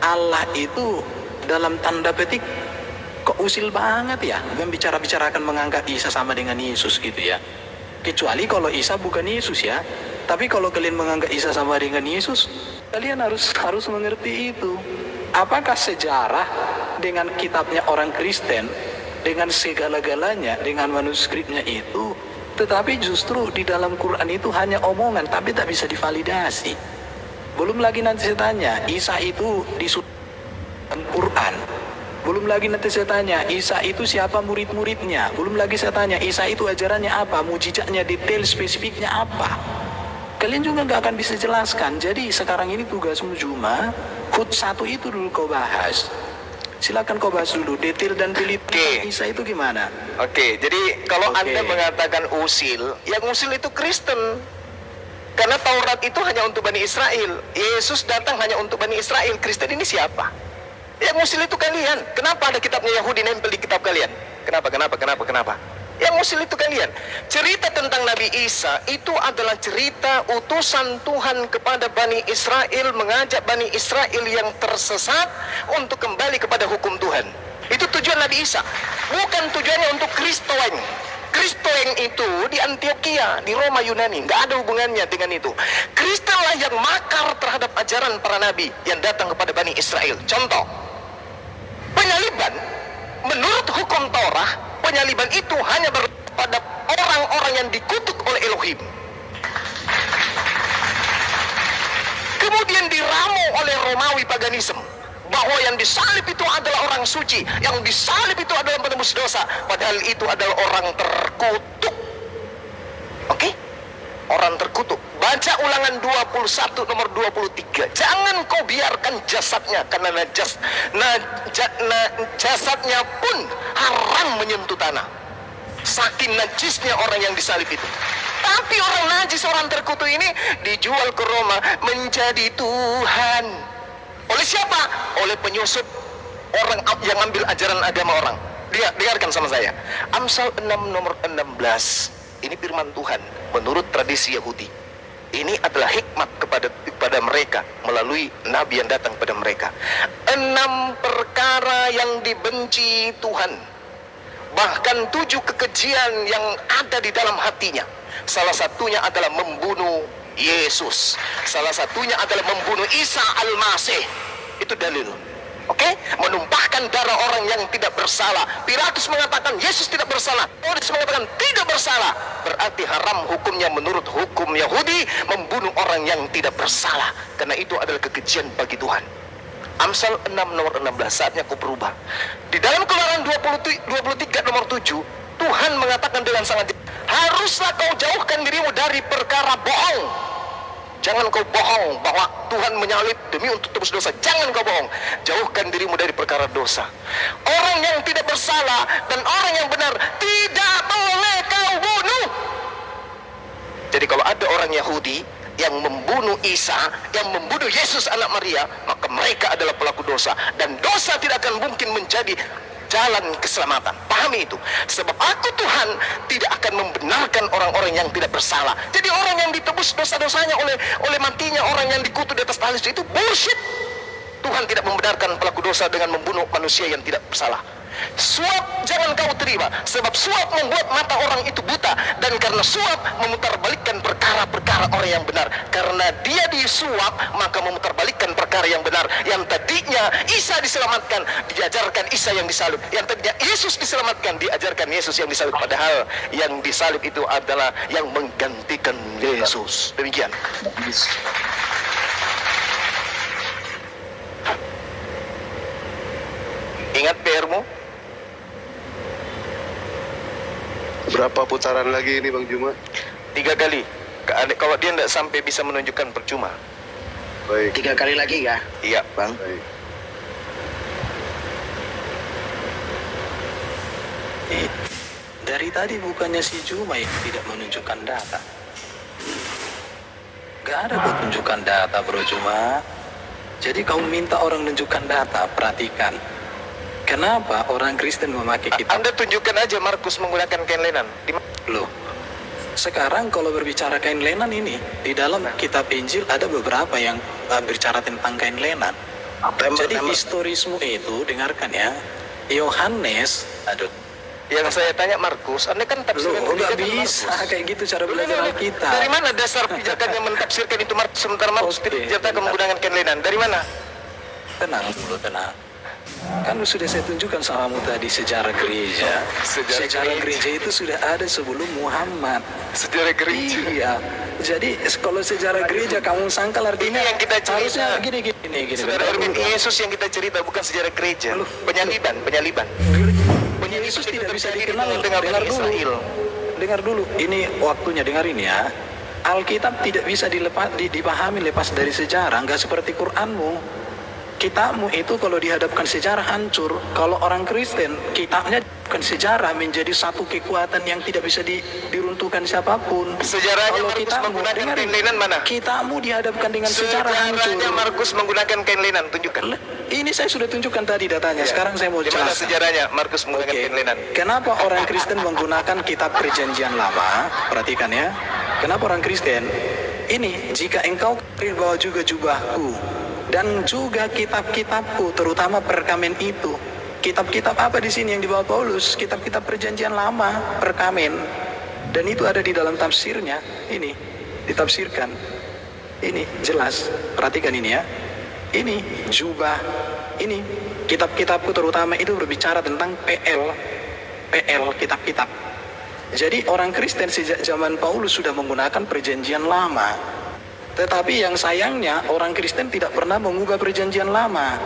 Allah itu dalam tanda petik kok usil banget ya membicarakan mengangkat Isa sama dengan Yesus gitu ya. Kecuali kalau Isa bukan Yesus ya. Tapi kalau kalian menganggap Isa sama dengan Yesus, kalian harus mengerti itu. Apakah sejarah dengan kitabnya orang Kristen, dengan segala-galanya, dengan manuskripnya itu, tetapi justru di dalam Quran itu hanya omongan, tapi tak bisa divalidasi. Belum lagi nanti saya tanya, Isa itu disuruh Quran. Belum lagi nanti saya tanya, Isa itu siapa murid-muridnya. Belum lagi saya tanya, Isa itu ajarannya apa, mujizatnya, detail spesifiknya apa. Kalian juga nggak akan bisa jelaskan. Jadi sekarang ini tugasmu cuma Hud 1 itu dulu kau bahas. Silakan kau bahas dulu detail dan pilih Isa itu gimana. Oke, jadi kalau Oke. Anda mengatakan usil, yang usil itu Kristen. Karena Taurat itu hanya untuk Bani Israel. Yesus datang hanya untuk Bani Israel. Kristen ini siapa? Yang usil itu kalian. Kenapa ada kitabnya Yahudi nempel di kitab kalian? Kenapa? Yang usil itu kalian. Cerita tentang Nabi Isa itu adalah cerita utusan Tuhan kepada Bani Israel, mengajak Bani Israel yang tersesat untuk kembali kepada hukum Tuhan. Itu tujuan Nabi Isa. Bukan tujuannya untuk Kristoeng. Kristoeng itu di Antioquia, di Roma Yunani. Nggak ada hubungannya dengan itu. Kristenlah yang makar terhadap ajaran para nabi yang datang kepada Bani Israel. Contoh, penyaliban menurut hukum Torah, penyaliban itu hanya berlaku pada orang-orang yang dikutuk oleh Elohim. Kemudian diramu oleh Romawi paganisme bahwa yang disalib itu adalah orang suci, yang disalib itu adalah penebus dosa, padahal itu adalah orang terkutuk. Oke? Orang terkutuk. Baca Ulangan 21 nomor 23. Jangan kau biarkan jasadnya, karena jasadnya pun haram menyentuh tanah. Saking najisnya orang yang disalib itu. Tapi orang najis, orang terkutuk ini dijual ke Roma menjadi Tuhan. Oleh siapa? Oleh penyusup, orang yang ambil ajaran agama orang. Dengarkan sama saya. Amsal 6 nomor 16. Ini firman Tuhan menurut tradisi Yahudi. Ini adalah hikmat kepada mereka melalui nabi yang datang kepada mereka. 6 perkara yang dibenci Tuhan, bahkan 7 kekejian yang ada di dalam hatinya. Salah satunya adalah membunuh Yesus. Salah satunya adalah membunuh Isa Al-Masih. Itu dalil. Oke? Menumpahkan darah orang yang tidak bersalah. Pilatus mengatakan Yesus tidak bersalah. Herodes mengatakan tidak bersalah. Berarti haram hukumnya menurut hukum Yahudi membunuh orang yang tidak bersalah. Karena itu adalah kekejian bagi Tuhan. Amsal 6 nomor 16. Saatnya kau berubah. Di dalam Keluaran 23 nomor 7, Tuhan mengatakan dengan sangat jelas, haruslah kau jauhkan dirimu dari perkara bohong. Jangan kau bohong bahwa Tuhan menyalib demi untuk tebus dosa. Jangan kau bohong. Jauhkan dirimu dari perkara dosa. Orang yang tidak bersalah dan orang yang benar tidak boleh kau bunuh. Jadi kalau ada orang Yahudi yang membunuh Isa, yang membunuh Yesus anak Maria, maka mereka adalah pelaku dosa. Dan dosa tidak akan mungkin menjadi jalan keselamatan. Pahami itu. Sebab aku Tuhan tidak akan membenarkan orang-orang yang tidak bersalah. Jadi orang yang ditebus dosa-dosanya oleh matinya orang yang dikutuk di atas tali itu bullshit. Tuhan tidak membenarkan pelaku dosa dengan membunuh manusia yang tidak bersalah. Suap jangan kau terima, sebab suap membuat mata orang itu buta, dan karena suap memutarbalikkan perkara-perkara orang yang benar. Karena dia disuap, maka memutarbalikkan perkara yang benar. Yang tadinya Isa diselamatkan, diajarkan Isa yang disalib. Yang tadinya Yesus diselamatkan, diajarkan Yesus yang disalib. Padahal yang disalib itu adalah yang menggantikan Yesus. Demikian. Ingat PR-mu? Berapa putaran lagi ini Bang Juma? 3 kali. Kalau dia tidak sampai bisa menunjukkan percuma. Baik. 3 kali lagi ya, Iya. Bang. Baik. Dari tadi bukannya si Juma yang tidak menunjukkan data. Gak ada kok tunjukkan data bro Juma. Jadi kau minta orang menunjukkan data, perhatikan. Kenapa orang Kristen memakai kitab? Anda tunjukkan aja Markus menggunakan kain lenan. Loh, sekarang kalau berbicara kain lenan ini, di dalam kitab Injil ada beberapa yang berbicara tentang kain lenan. Jadi historisme itu, dengarkan ya, Yohanes, Yang saya tanya Markus, Anda kan tafsirkan loh, nggak kebijakan bisa Markus. kayak gitu cara belajar kita. Dari mana dasar pijakan yang mentafsirkan itu Markus, sementara Markus Oke, tidak menggunakan kain lenan? Dari mana? Tenang dulu, tenang. Kan sudah saya tunjukkan samamu tadi sejarah gereja. Sejarah gereja itu sudah ada sebelum Muhammad. Sejarah gereja. Iya. Jadi kalau sejarah gereja kamu sangkal artinya Ini yang kita cerita. harusnya gini. Saudara Erwin, Yesus yang kita cerita bukan sejarah gereja. Loh. Penyaliban. Yesus tidak bisa terjadi dikenal. dengan Dengar Bani dulu. Israel. Dengar dulu. Ini waktunya dengarin ya. Alkitab tidak bisa dipahami lepas dari sejarah. Nggak seperti Quranmu. Kitabmu itu kalau dihadapkan sejarah hancur. Kalau orang Kristen, kitabnya bukan sejarah menjadi satu kekuatan yang tidak bisa diruntuhkan siapapun. Sejarahnya Kalau Markus kitabmu, menggunakan dengarin, kain lenan mana? kitabmu dihadapkan dengan sejarah hancur. Sejarahnya Markus menggunakan kain lenan, tunjukkan. Ini saya sudah tunjukkan tadi datanya. Sekarang saya mau Di mana jelaskan. sejarahnya Markus menggunakan Oke. kain lenan? Kenapa orang Kristen menggunakan kitab perjanjian lama? Perhatikan ya. Kenapa orang Kristen? Ini, jika engkau bawa juga jubahku dan juga kitab-kitabku, terutama perkamen itu. Kitab-kitab apa di sini yang dibawa Paulus? Kitab-kitab perjanjian lama, perkamen. Dan itu ada di dalam tafsirnya. Ini ditafsirkan. Ini jelas. Perhatikan ini ya. Ini jubah. Ini kitab-kitabku terutama itu berbicara tentang PL. PL, kitab-kitab. Jadi orang Kristen sejak zaman Paulus sudah menggunakan perjanjian lama. Tetapi yang sayangnya orang Kristen tidak pernah mengubah perjanjian lama.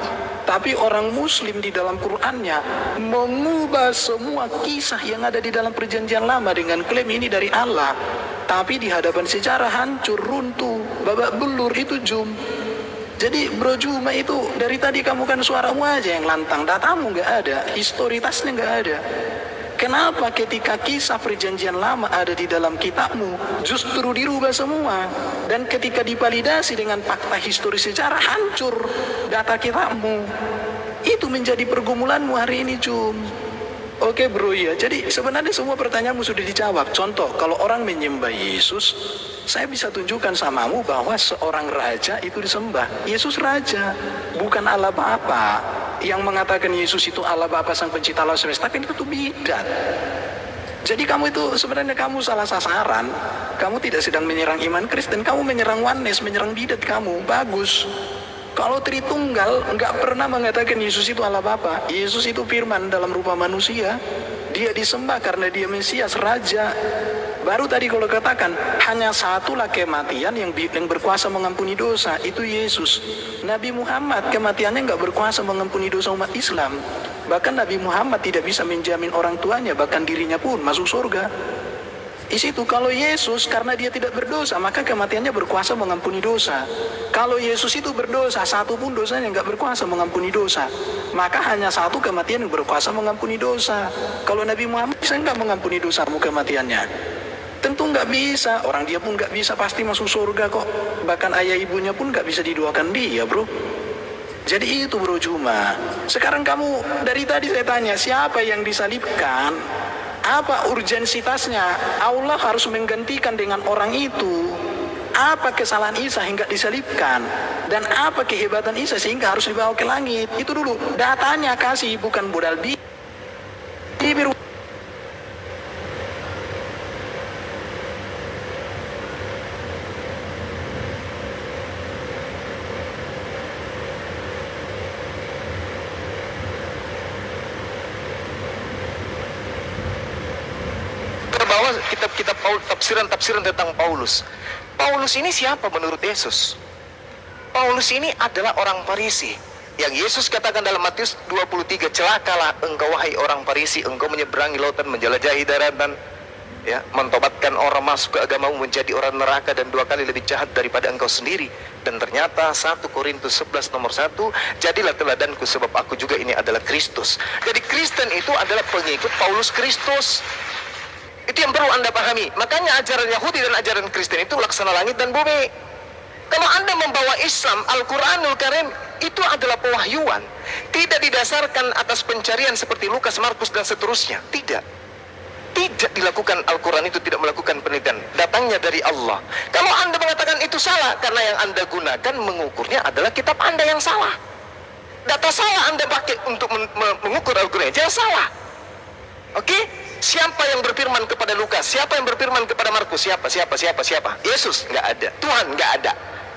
Tapi orang Muslim di dalam Qur'annya mengubah semua kisah yang ada di dalam perjanjian lama dengan klaim ini dari Allah. Tapi di hadapan sejarah hancur, runtuh, babak belur, itu Jum. Jadi Bro Juma itu dari tadi kamu kan suaramu aja yang lantang, datamu nggak ada, historitasnya nggak ada. Kenapa ketika kisah perjanjian lama ada di dalam kitabmu justru dirubah semua, dan ketika divalidasi dengan fakta historis sejarah hancur data kitabmu? Itu menjadi pergumulanmu hari ini Jum. Oke bro, ya. Jadi sebenarnya semua pertanyaanmu sudah dijawab. Contoh, kalau orang menyembah Yesus, saya bisa tunjukkan samamu bahwa seorang raja itu disembah. Yesus raja, bukan Allah Bapa. Yang mengatakan Yesus itu Allah Bapa sang pencipta alam semesta, kan itu bidat. Jadi kamu itu sebenarnya kamu salah sasaran. Kamu tidak sedang menyerang iman Kristen, kamu menyerang oneness, menyerang bidat kamu. Bagus. Kalau Tritunggal nggak pernah mengatakan Yesus itu Allah Bapa. Yesus itu firman dalam rupa manusia. Dia disembah karena dia Mesias, Raja. Baru tadi kalau katakan hanya satulah kematian yang berkuasa mengampuni dosa, itu Yesus. Nabi Muhammad kematiannya nggak berkuasa mengampuni dosa umat Islam. Bahkan Nabi Muhammad tidak bisa menjamin orang tuanya, bahkan dirinya pun masuk surga. Di situ kalau Yesus karena dia tidak berdosa, maka kematiannya berkuasa mengampuni dosa. Kalau Yesus itu berdosa, satu pun dosanya nggak berkuasa mengampuni dosa, maka hanya satu kematian yang berkuasa mengampuni dosa. Kalau Nabi Muhammad bisa nggak mengampuni dosamu kematiannya? Tentu nggak bisa. Orang dia pun nggak bisa pasti masuk surga kok. Bahkan ayah ibunya pun nggak bisa didoakan dia, bro. Jadi itu bro Juma. Sekarang kamu dari tadi saya tanya siapa yang disalibkan? Apa urgensitasnya? Allah harus menggantikan dengan orang itu. Apa kesalahan Isa hingga disalibkan? Dan apa kehebatan Isa sehingga harus dibawa ke langit? Itu dulu. Datanya kasih, bukan modal bibir. Kitab-kitab tafsiran tentang Paulus. Paulus ini siapa menurut Yesus? Paulus ini adalah orang Farisi. Yang Yesus katakan dalam Matius 23, celakalah engkau wahai orang Farisi, engkau menyeberangi lautan, menjelajahi daratan, ya, mentobatkan orang masuk ke agamamu menjadi orang neraka dan 2 kali lebih jahat daripada engkau sendiri. Dan ternyata 1 Korintus 11 nomor 1, jadilah teladanku sebab aku juga ini adalah Kristus. Jadi Kristen itu adalah pengikut Paulus Kristus. Itu yang perlu Anda pahami. Makanya ajaran Yahudi dan ajaran Kristen itu laksana langit dan bumi. Kalau Anda membawa Islam, Al-Quranul Karim, itu adalah pewahyuan. Tidak didasarkan atas pencarian seperti Lukas, Markus, dan seterusnya. Tidak. Tidak dilakukan. Al-Quran itu tidak melakukan penelitian. Datangnya dari Allah. Kalau Anda mengatakan itu salah, karena yang Anda gunakan mengukurnya adalah kitab Anda yang salah. Data salah Anda pakai untuk mengukur Al-Quran. Jangan salah. Oke? Siapa yang berfirman kepada Lukas? Siapa yang berfirman kepada Markus? Siapa? Yesus? Nggak ada. Tuhan? Nggak ada.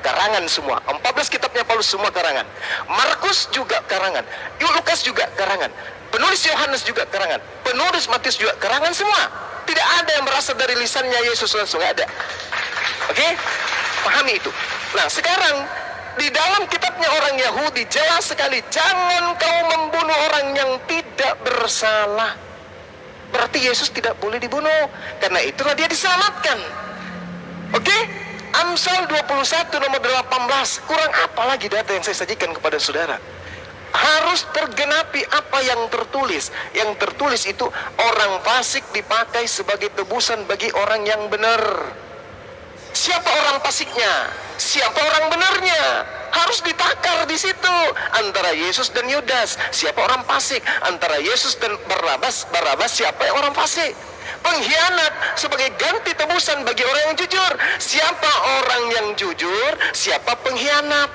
Karangan semua. 14 kitabnya Paulus semua karangan. Markus juga karangan. Lukas juga karangan. Penulis Yohanes juga karangan. Penulis Matius juga karangan semua. Tidak ada yang berasal dari lisannya Yesus langsung. Nggak ada. Oke? Pahami itu. Nah sekarang di dalam kitabnya orang Yahudi jelas sekali, jangan kau membunuh orang yang tidak bersalah. Berarti Yesus tidak boleh dibunuh. Karena itulah dia diselamatkan. Oke? Amsal 21 nomor 18. Kurang apa lagi data yang saya sajikan kepada saudara? Harus tergenapi apa yang tertulis. Yang tertulis itu orang fasik dipakai sebagai tebusan bagi orang yang benar. Siapa orang fasiknya? Siapa orang benarnya? Harus ditakar di situ. Antara Yesus dan Yudas, siapa orang fasik? Antara Yesus dan Barnabas, siapa yang orang fasik? Pengkhianat sebagai ganti tebusan bagi orang yang jujur. Siapa orang yang jujur? Siapa pengkhianat?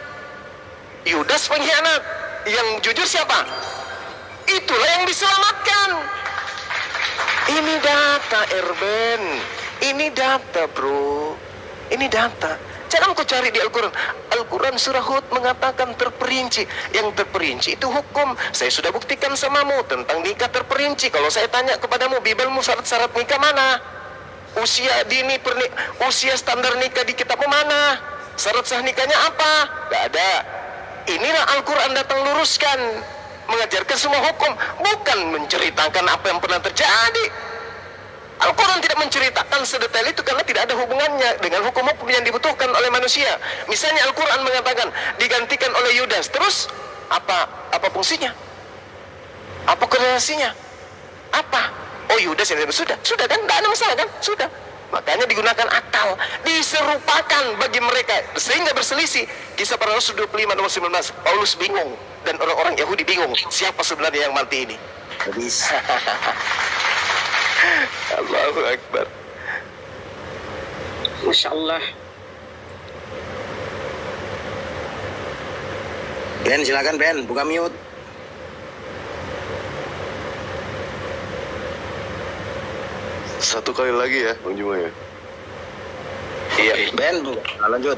Yudas pengkhianat. Yang jujur siapa? Itulah yang diselamatkan. Ini data, Erben. Ini data, bro. Ini data. Jangan kau cari di Al-Quran. Al-Quran surah Hud mengatakan terperinci. Yang terperinci itu hukum. Saya sudah buktikan samamu tentang nikah terperinci. Kalau saya tanya kepadamu, Bibelmu syarat-syarat nikah mana? Usia dini usia standar nikah di kitabmu mana? Syarat sah nikahnya apa? Gak ada. Inilah Al-Quran datang luruskan, mengajarkan semua hukum, bukan menceritakan apa yang pernah terjadi. Al-Quran tidak menceritakan sedetail itu karena tidak ada hubungannya dengan hukum-hukum yang dibutuhkan oleh manusia. Misalnya Al-Quran mengatakan digantikan oleh Yudas, terus apa fungsinya? Apa korelasinya? Apa? Oh, Yudas yang sudah kan, tidak ada masalah kan? Sudah. Makanya digunakan akal, diserupakan bagi mereka sehingga berselisih. Kisah para Rasul 25 nomor 19. Paulus bingung dan orang-orang Yahudi bingung, siapa sebenarnya yang mati ini? Allahu Akbar. Masya Allah. Ben, silakan Ben, buka mute. Satu kali lagi ya Bang Juma ya. Iya, Ben, lanjut.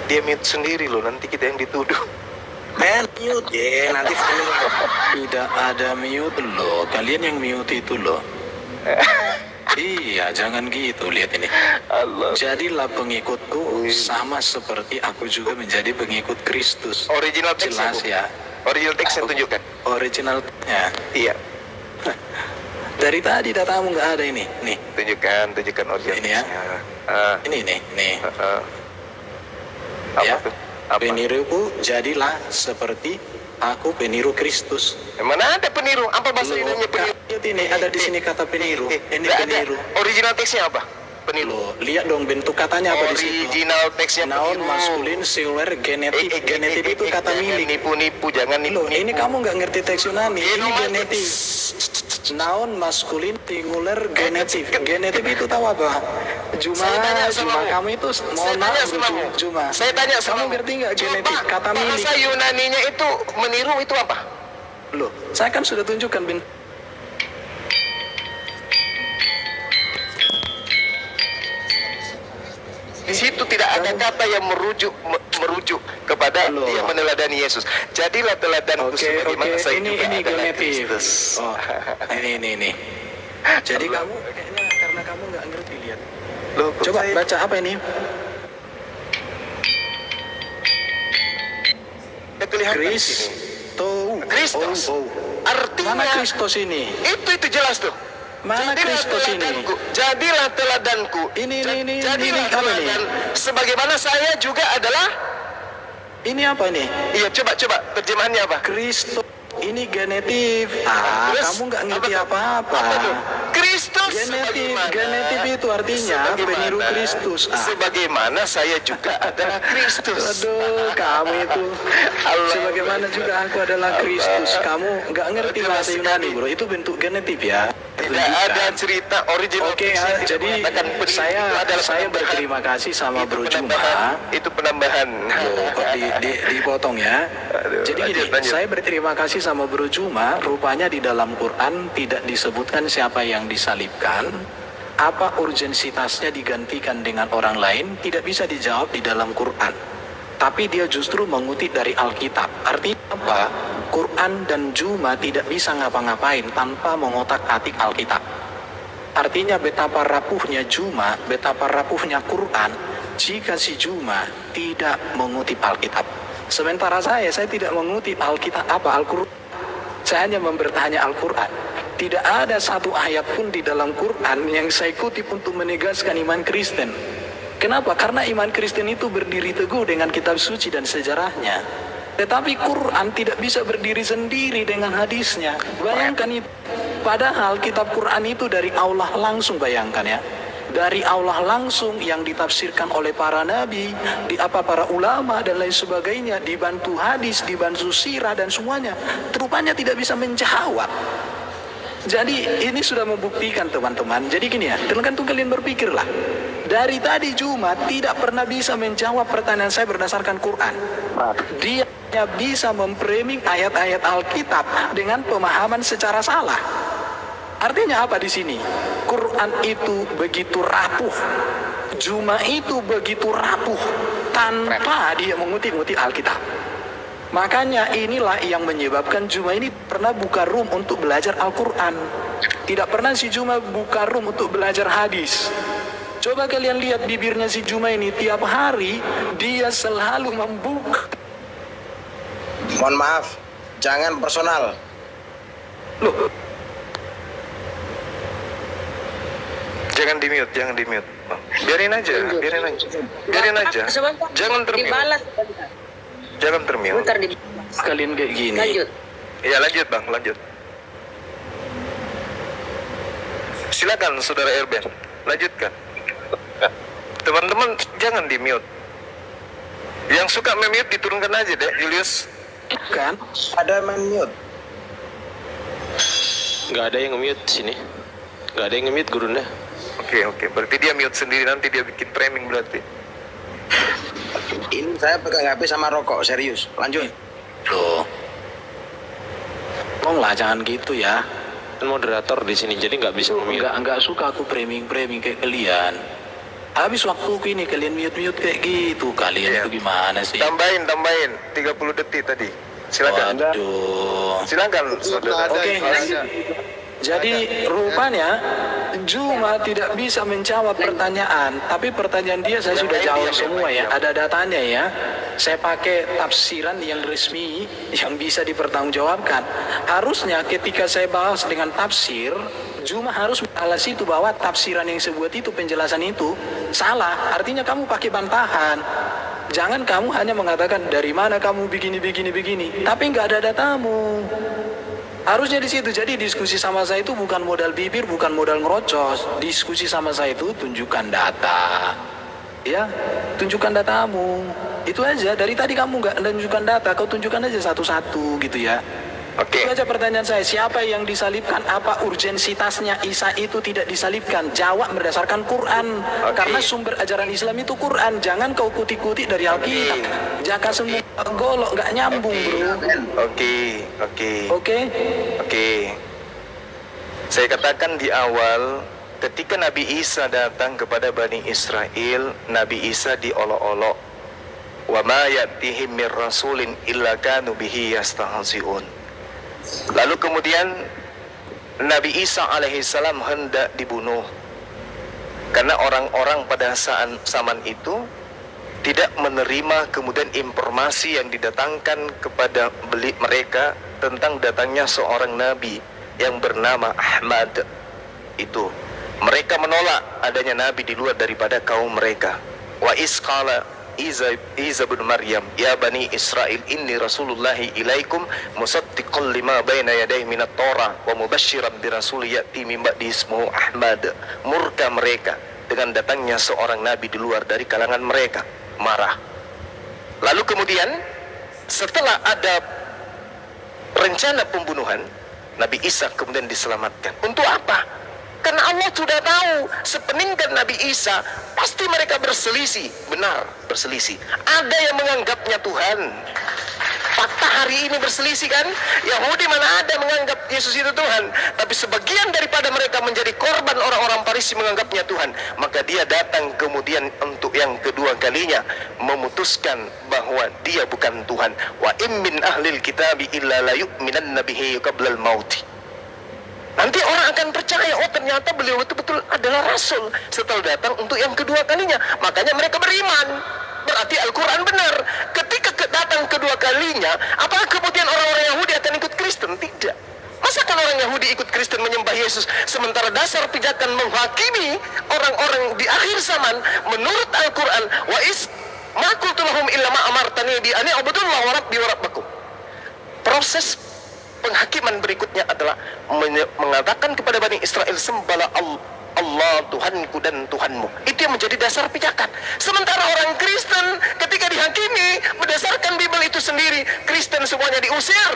Dia mute sendiri loh, nanti kita yang dituduh. Ben, mute. Nanti Tidak ada mute loh, kalian yang mute itu loh. Iya, jangan gitu, lihat ini. Allah. Jadilah pengikutku sama seperti aku juga menjadi pengikut Kristus. Original text Jelas ya. Original text yang tunjukkan. Originalnya. Iya. Dari tadi datamu nggak ada ini. Nih, Tunjukkan original Ini ya. text-nya. ini nih. Apa Ya. tuh? Apa? Peniruku jadilah seperti aku peniru Kristus. Mana ada peniru? Apa bahasa Loh, Indonesia peniru? lihat ini ada di sini kata peniru. Ini Nggak ada. peniru. Original text-nya apa? Peniru. Loh, lihat dong bentuk katanya apa di situ. Original text-nya Noun peniru. maskulin singular genetik. Genetik itu kata milik. Nipu-nipu, jangan Loh, nipu-nipu. ini kamu nggak ngerti teks Yunani. Ini Ini genetik. Noun maskulin singular genetik. Genetik itu tahu apa? Saya tanya sama Juma kamu itu mohon maaf Juma. Saya tanya sama Kamu ngerti nggak genetik kata milik? Bahasa Yunaninya itu meniru itu apa? Loh, saya kan sudah tunjukkan Ben. Di situ tidak ada kata yang merujuk kepada Loh. dia meneladani Yesus. Jadilah teladanku sebagaimana saya ini juga adalah genetik. Kristus. Oh, ini. Jadi kamu kayaknya karena kamu nggak ngerti lihat. Loh, kok Coba saya- baca apa ini? Ada kelihatan di sini. Kristus. Kristus. Artinya Mana Kristus ini? itu jelas tuh. Mana Jadilah Kristus ini? teladanku. Jadilah teladanku. Ini Jadilah apa ini? teladan. Sebagaimana saya juga adalah. Ini apa ini? Iya, coba terjemahannya apa? Kristus ini genetif. Terus, Kamu nggak ngerti apa tuh? apa-apa. Apa tuh? Kristus Genetif, sebagaimana- genetif itu artinya sebagaimana- peniru Kristus. Sebagaimana saya juga adalah Kristus. Aduh, kamu itu Allah. sebagaimana juga aku adalah Kristus. Kamu nggak ngerti Jelas bahasa Yunani, sekali. bro. Itu bentuk genetif ya. Tidak Tunjukkan. ada cerita original. Oke, text yang jadi mengatakan peniru saya itu adalah saya penambahan. berterima kasih sama Itu Bro penambahan. Juma. Itu penambahan. Loh, kok dipotong ya? Aduh, Jadi gini, lanjut. saya berterima kasih sama Bro Juma. Rupanya di dalam Quran tidak disebutkan siapa yang disalibkan. Apa urgensitasnya digantikan dengan orang lain tidak bisa dijawab di dalam Quran. Tapi dia justru mengutip dari Alkitab. Artinya apa? Quran dan Juma tidak bisa ngapa-ngapain tanpa mengotak-atik Alkitab. Artinya betapa rapuhnya Juma, betapa rapuhnya Quran jika si Juma tidak mengutip Alkitab. Sementara saya tidak mengutip Alkitab Al-Quran. Saya hanya mempertanya Al-Quran. Tidak ada satu ayat pun di dalam Quran yang saya kutip untuk menegaskan iman Kristen. Kenapa? Karena iman Kristen itu berdiri teguh dengan kitab suci dan sejarahnya. Tetapi Quran tidak bisa berdiri sendiri dengan hadisnya. Bayangkan itu. Padahal kitab Quran itu dari Allah langsung, bayangkan ya. Dari Allah langsung yang ditafsirkan oleh para nabi, para ulama dan lain sebagainya, dibantu hadis, dibantu sirah dan semuanya. Rupanya tidak bisa menjawab. Jadi ini sudah membuktikan teman-teman. Jadi gini ya, tergantung kalian berpikirlah. Dari tadi Jumat tidak pernah bisa menjawab pertanyaan saya berdasarkan Quran. Dia bisa memframing ayat-ayat Alkitab dengan pemahaman secara salah. Artinya apa di sini? Quran itu begitu rapuh, Juma itu begitu rapuh tanpa dia mengutip-ngutip Alkitab. Makanya inilah yang menyebabkan Juma ini pernah buka room untuk belajar Al-Quran. Tidak pernah si Juma buka room untuk belajar hadis. Coba kalian lihat bibirnya si Juma ini, tiap hari dia selalu membuka. Mohon maaf, jangan personal. Loh, Jangan di-mute, jangan di-mute. Biarin aja. Jangan termute. Dibalas. Jangan termute. Bentar kalian kayak gini. lanjut. Ya lanjut Bang, lanjut. Silakan Saudara Erben, lanjutkan. Teman-teman jangan di-mute. Yang suka mute diturunkan aja deh, Julius. Kan? Ada main mute. Nggak ada yang nge-mute sini. Nggak ada yang nge-mute gurunda. Oke. Berarti dia mute sendiri, nanti dia bikin framing berarti. Ini saya pegang HP sama rokok, serius. Lanjut. Loh. Tolonglah jangan gitu ya. Kan moderator di sini jadi nggak bisa nge-mute. Enggak suka aku framing kayak kalian. Habis waktuku ini kalian mute kayak gitu. Kalian itu gimana sih? Tambahin 30 detik tadi. Silakan. Waduh. Silakan Saudara. Oke. Jadi rupanya Juma tidak bisa menjawab pertanyaan, tapi pertanyaan dia saya sudah jawab semua ya. Ada datanya ya. Saya pakai tafsiran yang resmi yang bisa dipertanggungjawabkan. Harusnya ketika saya bahas dengan tafsir, Juma harus membalas itu bahwa tafsiran yang saya buat itu, penjelasan itu salah. Artinya kamu pakai bantahan. Jangan kamu hanya mengatakan dari mana kamu begini, tapi nggak ada datamu. Harusnya di situ. Jadi diskusi sama saya itu bukan modal bibir, bukan modal ngerocos. Diskusi sama saya itu tunjukkan data. Ya, tunjukkan datamu. Itu aja. Dari tadi kamu nggak tunjukkan data, kau tunjukkan aja satu-satu gitu ya. Oke. Itu aja pertanyaan saya. Siapa yang disalibkan? Apa urgensitasnya Isa itu tidak disalibkan? Jawab berdasarkan Quran. Karena sumber ajaran Islam itu Quran. Jangan kau kuti-kuti dari Alkitab. Jaka semua golok, nggak nyambung bro. Oke. Saya katakan di awal, ketika Nabi Isa datang kepada Bani Israel, Nabi Isa diolok-olok. Wa ma ya'tihim mir rasulin illa kanu bihi yastahzi'un. Lalu kemudian Nabi Isa alaihissalam hendak dibunuh karena orang-orang pada saat zaman itu tidak menerima kemudian informasi yang didatangkan kepada mereka tentang datangnya seorang nabi yang bernama Ahmad. Itu mereka menolak adanya nabi di luar daripada kaum mereka. Wa isqala Isa bin Maryam, ya Bani Israel, inni rasulullahi ilaikum musaddiqan lima baina yadayhi minat Torah wa mubashiran bi rasul ya'ti min ba'di ismuhu Ahmad. Murka mereka dengan datangnya seorang nabi di luar dari kalangan mereka, marah. Lalu kemudian setelah ada rencana pembunuhan, Nabi Isa kemudian diselamatkan. Untuk apa? Karena Allah sudah tahu sepeninggal Nabi Isa pasti mereka berselisih. Benar, berselisih. Ada yang menganggapnya Tuhan. Fakta hari ini berselisih kan? Yahudi mana ada menganggap Yesus itu Tuhan. Tapi sebagian daripada mereka menjadi korban orang-orang Farisi menganggapnya Tuhan. Maka dia datang kemudian untuk yang kedua kalinya memutuskan bahwa dia bukan Tuhan. Wa im min ahlil kitabi illa la yu'minanna bihi qablal mauti. Nanti orang akan percaya, oh ternyata beliau betul-betul adalah Rasul setelah datang untuk yang kedua kalinya. Makanya mereka beriman. Berarti Al-Quran benar. Ketika datang kedua kalinya, apakah kemudian orang-orang Yahudi akan ikut Kristen? Tidak. Masa kan orang Yahudi ikut Kristen menyembah Yesus, sementara dasar pijakan menghakimi orang-orang di akhir zaman menurut Al-Quran, wa is ma qultu lahum illa ma amartani bi ani abudullah wa rabbi wa rabbakum. Proses penghakiman berikutnya adalah mengatakan kepada Bani Israel, sembahlah Allah Tuhanku dan Tuhanmu. Itu yang menjadi dasar pijakan. Sementara orang Kristen ketika dihakimi berdasarkan Bible itu sendiri, Kristen semuanya diusir.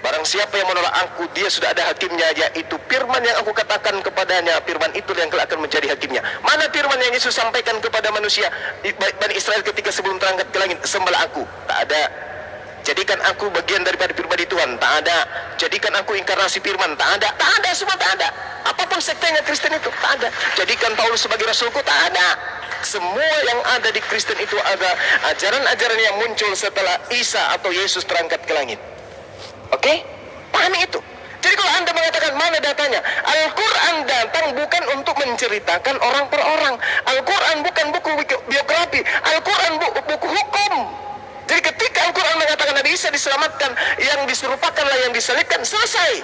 Barang siapa yang menolak aku, dia sudah ada hakimnya, yaitu firman yang aku katakan kepadanya. Firman itu yang kelak akan menjadi hakimnya. Mana firman yang Yesus sampaikan kepada manusia Bani Israel ketika sebelum terangkat ke langit, sembahlah aku? Tak ada. Jadikan aku bagian daripada pribadi Tuhan, tak ada. Jadikan aku inkarnasi firman, tak ada. Tak ada, semua tak ada. Apapun sektenya Kristen itu, tak ada. Jadikan Paulus sebagai rasulku, tak ada. Semua yang ada di Kristen itu ada ajaran-ajaran yang muncul setelah Isa atau Yesus terangkat ke langit. Oke? Pahami itu. Jadi kalau Anda mengatakan mana datanya, Al-Quran datang bukan untuk menceritakan orang per orang. Al-Quran bukan buku biografi. Al-Quran buku hukum. Jadi ketika Al-Quran mengatakan Nabi Isa diselamatkan, yang diserupakanlah yang disalibkan, selesai.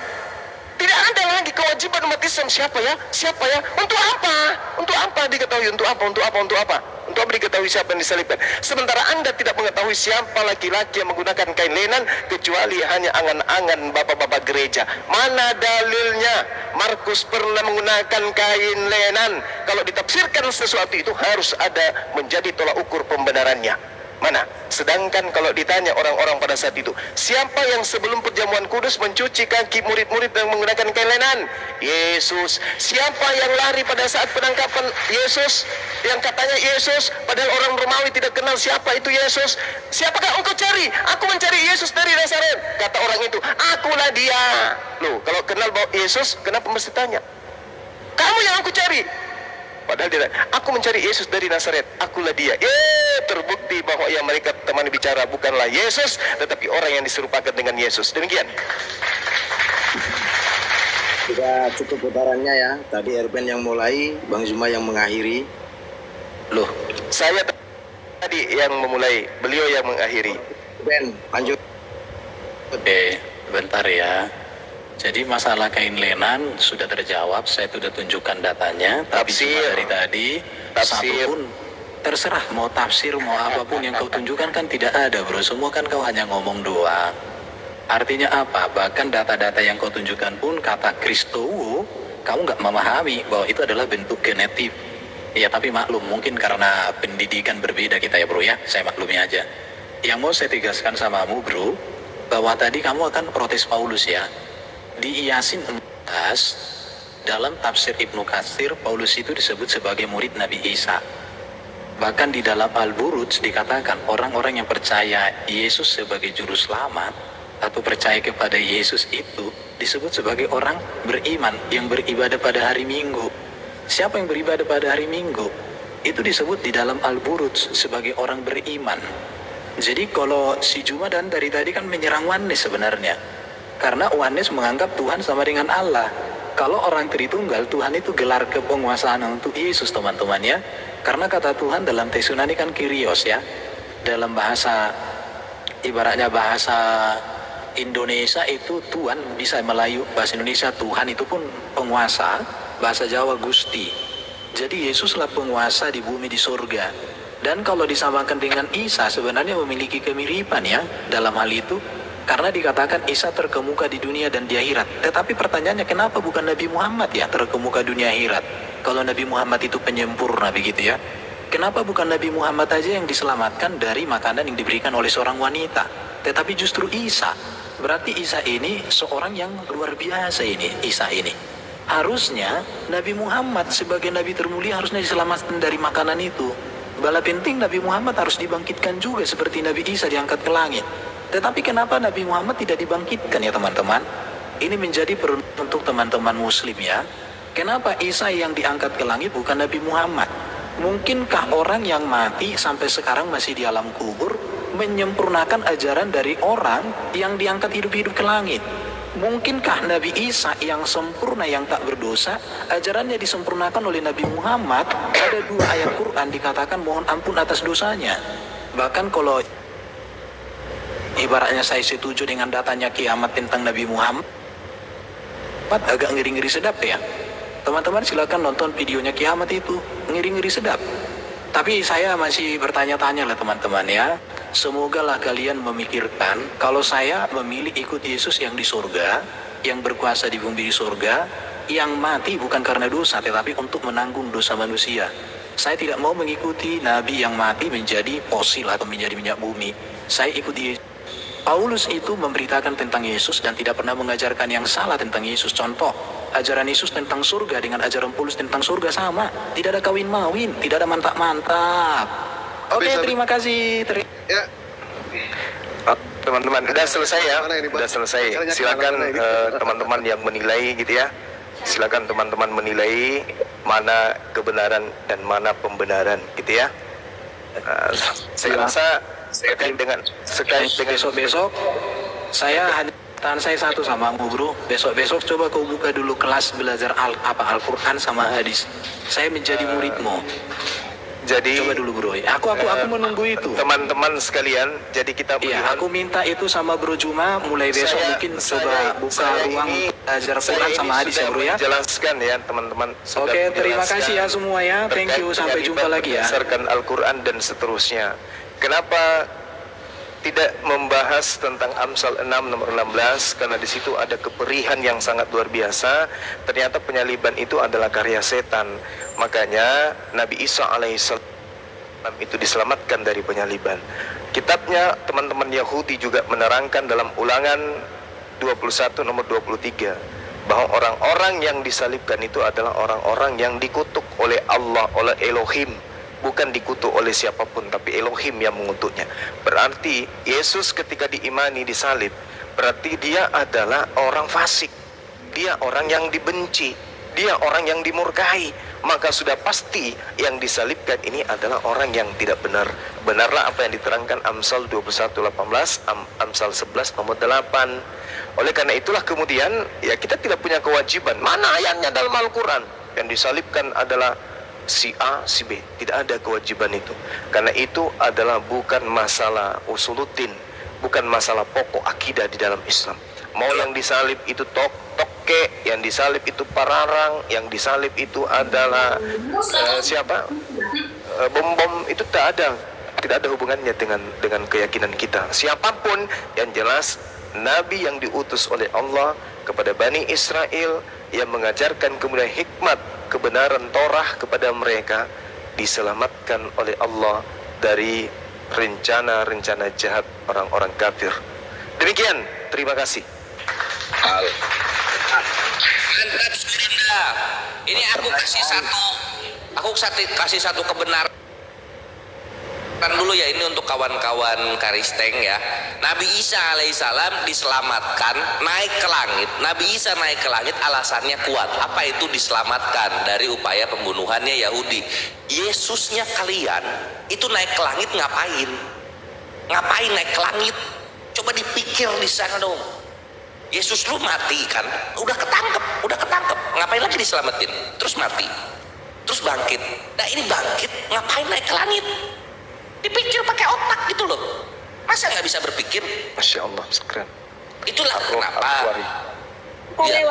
Tidak ada lagi kewajiban umat Islam. Siapa ya? Siapa ya? Untuk apa? Untuk apa diketahui? Untuk apa? Untuk apa? Untuk apa? Untuk apa diketahui siapa yang disalibkan? Sementara Anda tidak mengetahui siapa laki-laki yang menggunakan kain lenan, kecuali hanya angan-angan bapak-bapak gereja. Mana dalilnya? Markus pernah menggunakan kain lenan. Kalau ditafsirkan sesuatu itu harus ada menjadi tolak ukur pembenarannya. Mana? Sedangkan kalau ditanya orang-orang pada saat itu, siapa yang sebelum perjamuan kudus mencuci kaki murid-murid yang menggunakan kain lenan? Yesus. Siapa yang lari pada saat penangkapan Yesus? Yang katanya Yesus, padahal orang Romawi tidak kenal siapa itu Yesus. Siapakah engkau cari? Aku mencari Yesus dari Nazaret. Kata orang itu, akulah dia. Loh, kalau kenal bahwa Yesus, kenapa mesti tanya? Kamu yang aku cari. Padahal dia, aku mencari Yesus dari Nazaret, akulah dia. Terbukti bahwa yang mereka temani bicara bukanlah Yesus, tetapi orang yang diserupakan dengan Yesus. Demikian. Sudah cukup putarannya ya. Tadi Erben yang mulai, Bang Zuma yang mengakhiri. Loh, saya tadi yang memulai, beliau yang mengakhiri. Ben, lanjut. Oke, bentar ya. Jadi masalah kain lenan sudah terjawab, saya sudah tunjukkan datanya. Tapi cuma dari tadi, satu pun terserah mau tafsir, mau apapun yang kau tunjukkan kan tidak ada bro. Semua kan kau hanya ngomong doang. Artinya apa? Bahkan data-data yang kau tunjukkan pun kata Kristowo, kamu nggak memahami bahwa itu adalah bentuk genetik. Ya tapi maklum, mungkin karena pendidikan berbeda kita ya bro ya, saya maklumi aja. Yang mau saya tegaskan samamu bro, bahwa tadi kamu akan protes Paulus ya. Di Yasin 14, dalam tafsir Ibnu Katsir, Paulus itu disebut sebagai murid Nabi Isa. Bahkan di dalam Al-Buruj dikatakan orang-orang yang percaya Yesus sebagai juru selamat atau percaya kepada Yesus itu disebut sebagai orang beriman yang beribadah pada hari Minggu. Siapa yang beribadah pada hari Minggu? Itu disebut di dalam Al-Buruj sebagai orang beriman. Jadi kalau si Juma dan dari tadi kan menyerang Wanes sebenarnya. Karena Wanes menganggap Tuhan sama dengan Allah. Kalau orang Tritunggal, Tuhan itu gelar kepenguasaan untuk Yesus teman-teman ya. Karena kata Tuhan dalam Tesunani kan Kyrios ya. Dalam bahasa, ibaratnya bahasa Indonesia itu Tuhan, bisa Melayu, bahasa Indonesia Tuhan itu pun penguasa, bahasa Jawa Gusti. Jadi Yesuslah penguasa di bumi di surga. Dan kalau disamakan dengan Isa sebenarnya memiliki kemiripan ya dalam hal itu. Karena dikatakan Isa terkemuka di dunia dan di akhirat. Tetapi pertanyaannya kenapa bukan Nabi Muhammad ya terkemuka dunia akhirat? Kalau Nabi Muhammad itu penyempurna begitu ya. Kenapa bukan Nabi Muhammad aja yang diselamatkan dari makanan yang diberikan oleh seorang wanita? Tetapi justru Isa. Berarti Isa ini seorang yang luar biasa ini, Isa ini. Harusnya Nabi Muhammad sebagai Nabi termulia harusnya diselamatkan dari makanan itu. Bala penting Nabi Muhammad harus dibangkitkan juga seperti Nabi Isa diangkat ke langit. Tetapi kenapa Nabi Muhammad tidak dibangkitkan ya teman-teman? Ini menjadi perundang untuk teman-teman muslim ya. Kenapa Isa yang diangkat ke langit bukan Nabi Muhammad? Mungkinkah orang yang mati sampai sekarang masih di alam kubur menyempurnakan ajaran dari orang yang diangkat hidup-hidup ke langit? Mungkinkah Nabi Isa yang sempurna, yang tak berdosa, ajarannya disempurnakan oleh Nabi Muhammad? Ada 2 ayat Quran dikatakan mohon ampun atas dosanya. Bahkan kalau ibaratnya saya setuju dengan datanya kiamat tentang Nabi Muhammad, agak ngeri-ngeri sedap ya. Teman-teman silakan nonton videonya kiamat itu, ngeri-ngeri sedap. Tapi saya masih bertanya-tanya lah teman-teman ya. Semoga lah kalian memikirkan, kalau saya memilih ikut Yesus yang di surga, yang berkuasa di bumi di surga, yang mati bukan karena dosa, tetapi untuk menanggung dosa manusia. Saya tidak mau mengikuti Nabi yang mati menjadi fosil atau menjadi minyak bumi. Saya ikuti Yesus. Paulus itu memberitakan tentang Yesus dan tidak pernah mengajarkan yang salah tentang Yesus. Contoh, ajaran Yesus tentang surga dengan ajaran Paulus tentang surga sama. Tidak ada kawin-mawin, tidak ada mantap-mantap. Oke, terima kasih. Ya. teman-teman. Udah selesai ya? Mana ini, Pak? Udah selesai. Makanya Silakan mana ini? teman-teman yang menilai gitu ya. Silakan teman-teman menilai mana kebenaran dan mana pembenaran gitu ya. Saya rasa sekait dengan Besok-besok saya hanya tahan saya satu sama kamu bro. Besok-besok coba kau buka dulu kelas belajar Al-Quran sama hadis. Saya menjadi muridmu. jadi Coba dulu bro. Aku menunggu itu. teman-teman sekalian, jadi kita Iya, melihat aku minta itu sama Bro Juma mulai besok mungkin coba buka ruang belajar Quran sama hadis ya bro ya. Jelaskan ya teman-teman. Sudah Oke, terima menjelaskan kasih ya semua ya. Thank you, terkait sampai dengan jumpa ibadah lagi ya. berdasarkan Al-Quran dan seterusnya. Kenapa tidak membahas tentang Amsal 6 nomor 16? Karena di situ ada keperihan yang sangat luar biasa. Ternyata penyaliban itu adalah karya setan. Makanya Nabi Isa alaihissalam itu diselamatkan dari penyaliban. Kitabnya teman-teman Yahudi juga menerangkan dalam Ulangan 21 nomor 23 bahwa orang-orang yang disalibkan itu adalah orang-orang yang dikutuk oleh Allah, oleh Elohim, bukan dikutuk oleh siapapun, tapi Elohim yang mengutuknya. Berarti Yesus ketika diimani disalib, berarti dia adalah orang fasik, dia orang yang dibenci, dia orang yang dimurkai. Maka sudah pasti yang disalibkan ini adalah orang yang tidak benar. Benarlah apa yang diterangkan Amsal 21:18, Amsal 11 nomor 8. Oleh karena itulah kemudian ya kita tidak punya kewajiban. Mana ayatnya dalam Al-Quran? Yang disalibkan adalah si A, si B. Tidak ada kewajiban itu. Karena itu adalah bukan masalah usuluddin, bukan masalah pokok akidah di dalam Islam. Mau yang disalib itu toke, yang disalib itu pararang, yang disalib itu adalah bom-bom, itu tidak ada hubungannya dengan keyakinan kita. Siapapun yang jelas Nabi yang diutus oleh Allah kepada Bani Israel yang mengajarkan kemudian hikmat kebenaran Torah kepada mereka, diselamatkan oleh Allah dari rencana-rencana jahat orang-orang kafir. Demikian, terima kasih. Mantap Surinda. Ini aku kasih satu kebenaran dulu ya, ini untuk kawan-kawan Karisteng ya. Nabi Isa alaihissalam diselamatkan naik ke langit. Nabi Isa naik ke langit alasannya kuat. Apa itu diselamatkan dari upaya pembunuhannya Yahudi? Yesusnya kalian itu naik ke langit ngapain? Ngapain naik ke langit? Coba dipikir di sana dong. Yesus lu mati kan, udah ketangkep, ngapain lagi diselamatin? Terus mati, terus bangkit. Nah ini bangkit, ngapain naik ke langit? Dipikir pakai otak gitu loh. Masa nggak bisa berpikir? Masya Allah, keren. Itulah kenapa. Ya,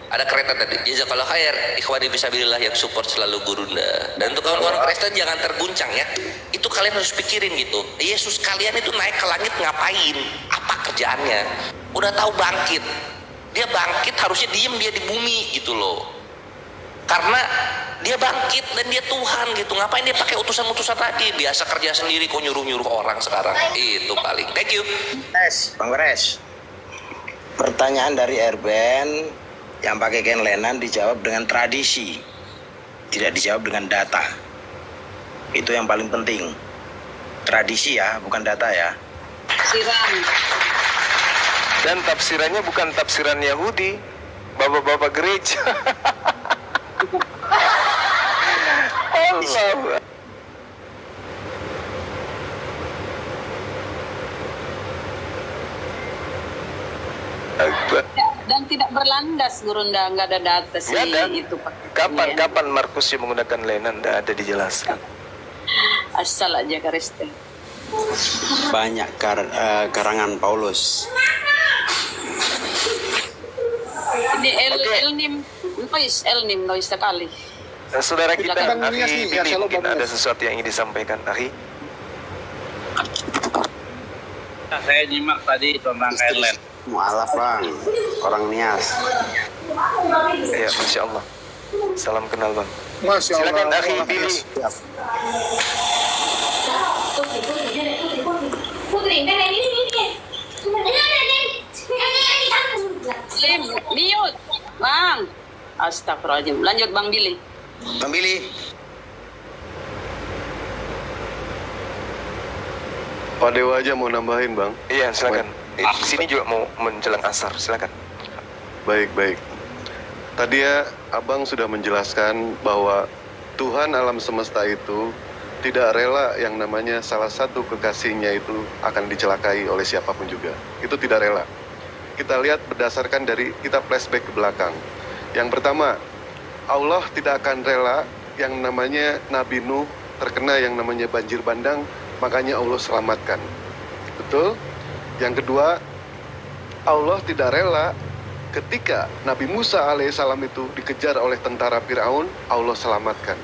ada kereta tadi. Jazakallah khair, ikhwani fisabilillah yang support selalu Gurunda. Dan untuk kawan-kawan Kristen jangan terguncang ya. Itu kalian harus pikirin gitu. Yesus kalian itu naik ke langit ngapain? Apa kerjaannya? Udah tahu bangkit. Dia bangkit harusnya diem dia di bumi gitu loh. Karena dia bangkit dan dia Tuhan gitu. Ngapain dia pakai utusan-utusan lagi? Biasa kerja sendiri kok nyuruh-nyuruh orang sekarang. Itu paling. Thank you. Bang Beres. Pertanyaan dari Erben yang pakai Ken Lenan dijawab dengan tradisi, tidak dijawab dengan data. Itu yang paling penting. Tradisi ya, bukan data ya. Siram. Dan tafsirannya bukan tafsiran Yahudi, bapak-bapak gereja. Allah. Dan tidak berlandas Gurunda, nggak ada data sih itu Pak. Kapan Markus yang menggunakan Lenan? Tidak ada dijelaskan. Asal aja Karisteng. Banyak karangan Paulus. Ini El-Nim noise sekali. Saudara kita, Silakan. Akhi Billy, mungkin ada sesuatu yang ingin disampaikan, Akhi? Saya nyimak tadi tentang Kailen. Mu'alaf bang, orang Nias. Ya, Masya Allah. Salam kenal bang. Masya Allah. Silakan Akhi Billy. Lim, mute. Bang. Astagfirullahaladzim. Lanjut Bang Billy. Bang Billy. Pak Dewa aja mau nambahin, Bang. Iya, silakan. Sini juga mau menjelang asar, silakan. Baik. Tadi ya Abang sudah menjelaskan bahwa Tuhan alam semesta itu tidak rela yang namanya salah satu kekasihnya itu akan dicelakai oleh siapapun juga. Itu tidak rela. Kita lihat berdasarkan dari kita flashback ke belakang. Yang pertama, Allah tidak akan rela yang namanya Nabi Nuh terkena yang namanya banjir bandang, makanya Allah selamatkan. Betul? Yang kedua, Allah tidak rela ketika Nabi Musa alaihissalam itu dikejar oleh tentara Firaun, Allah selamatkan.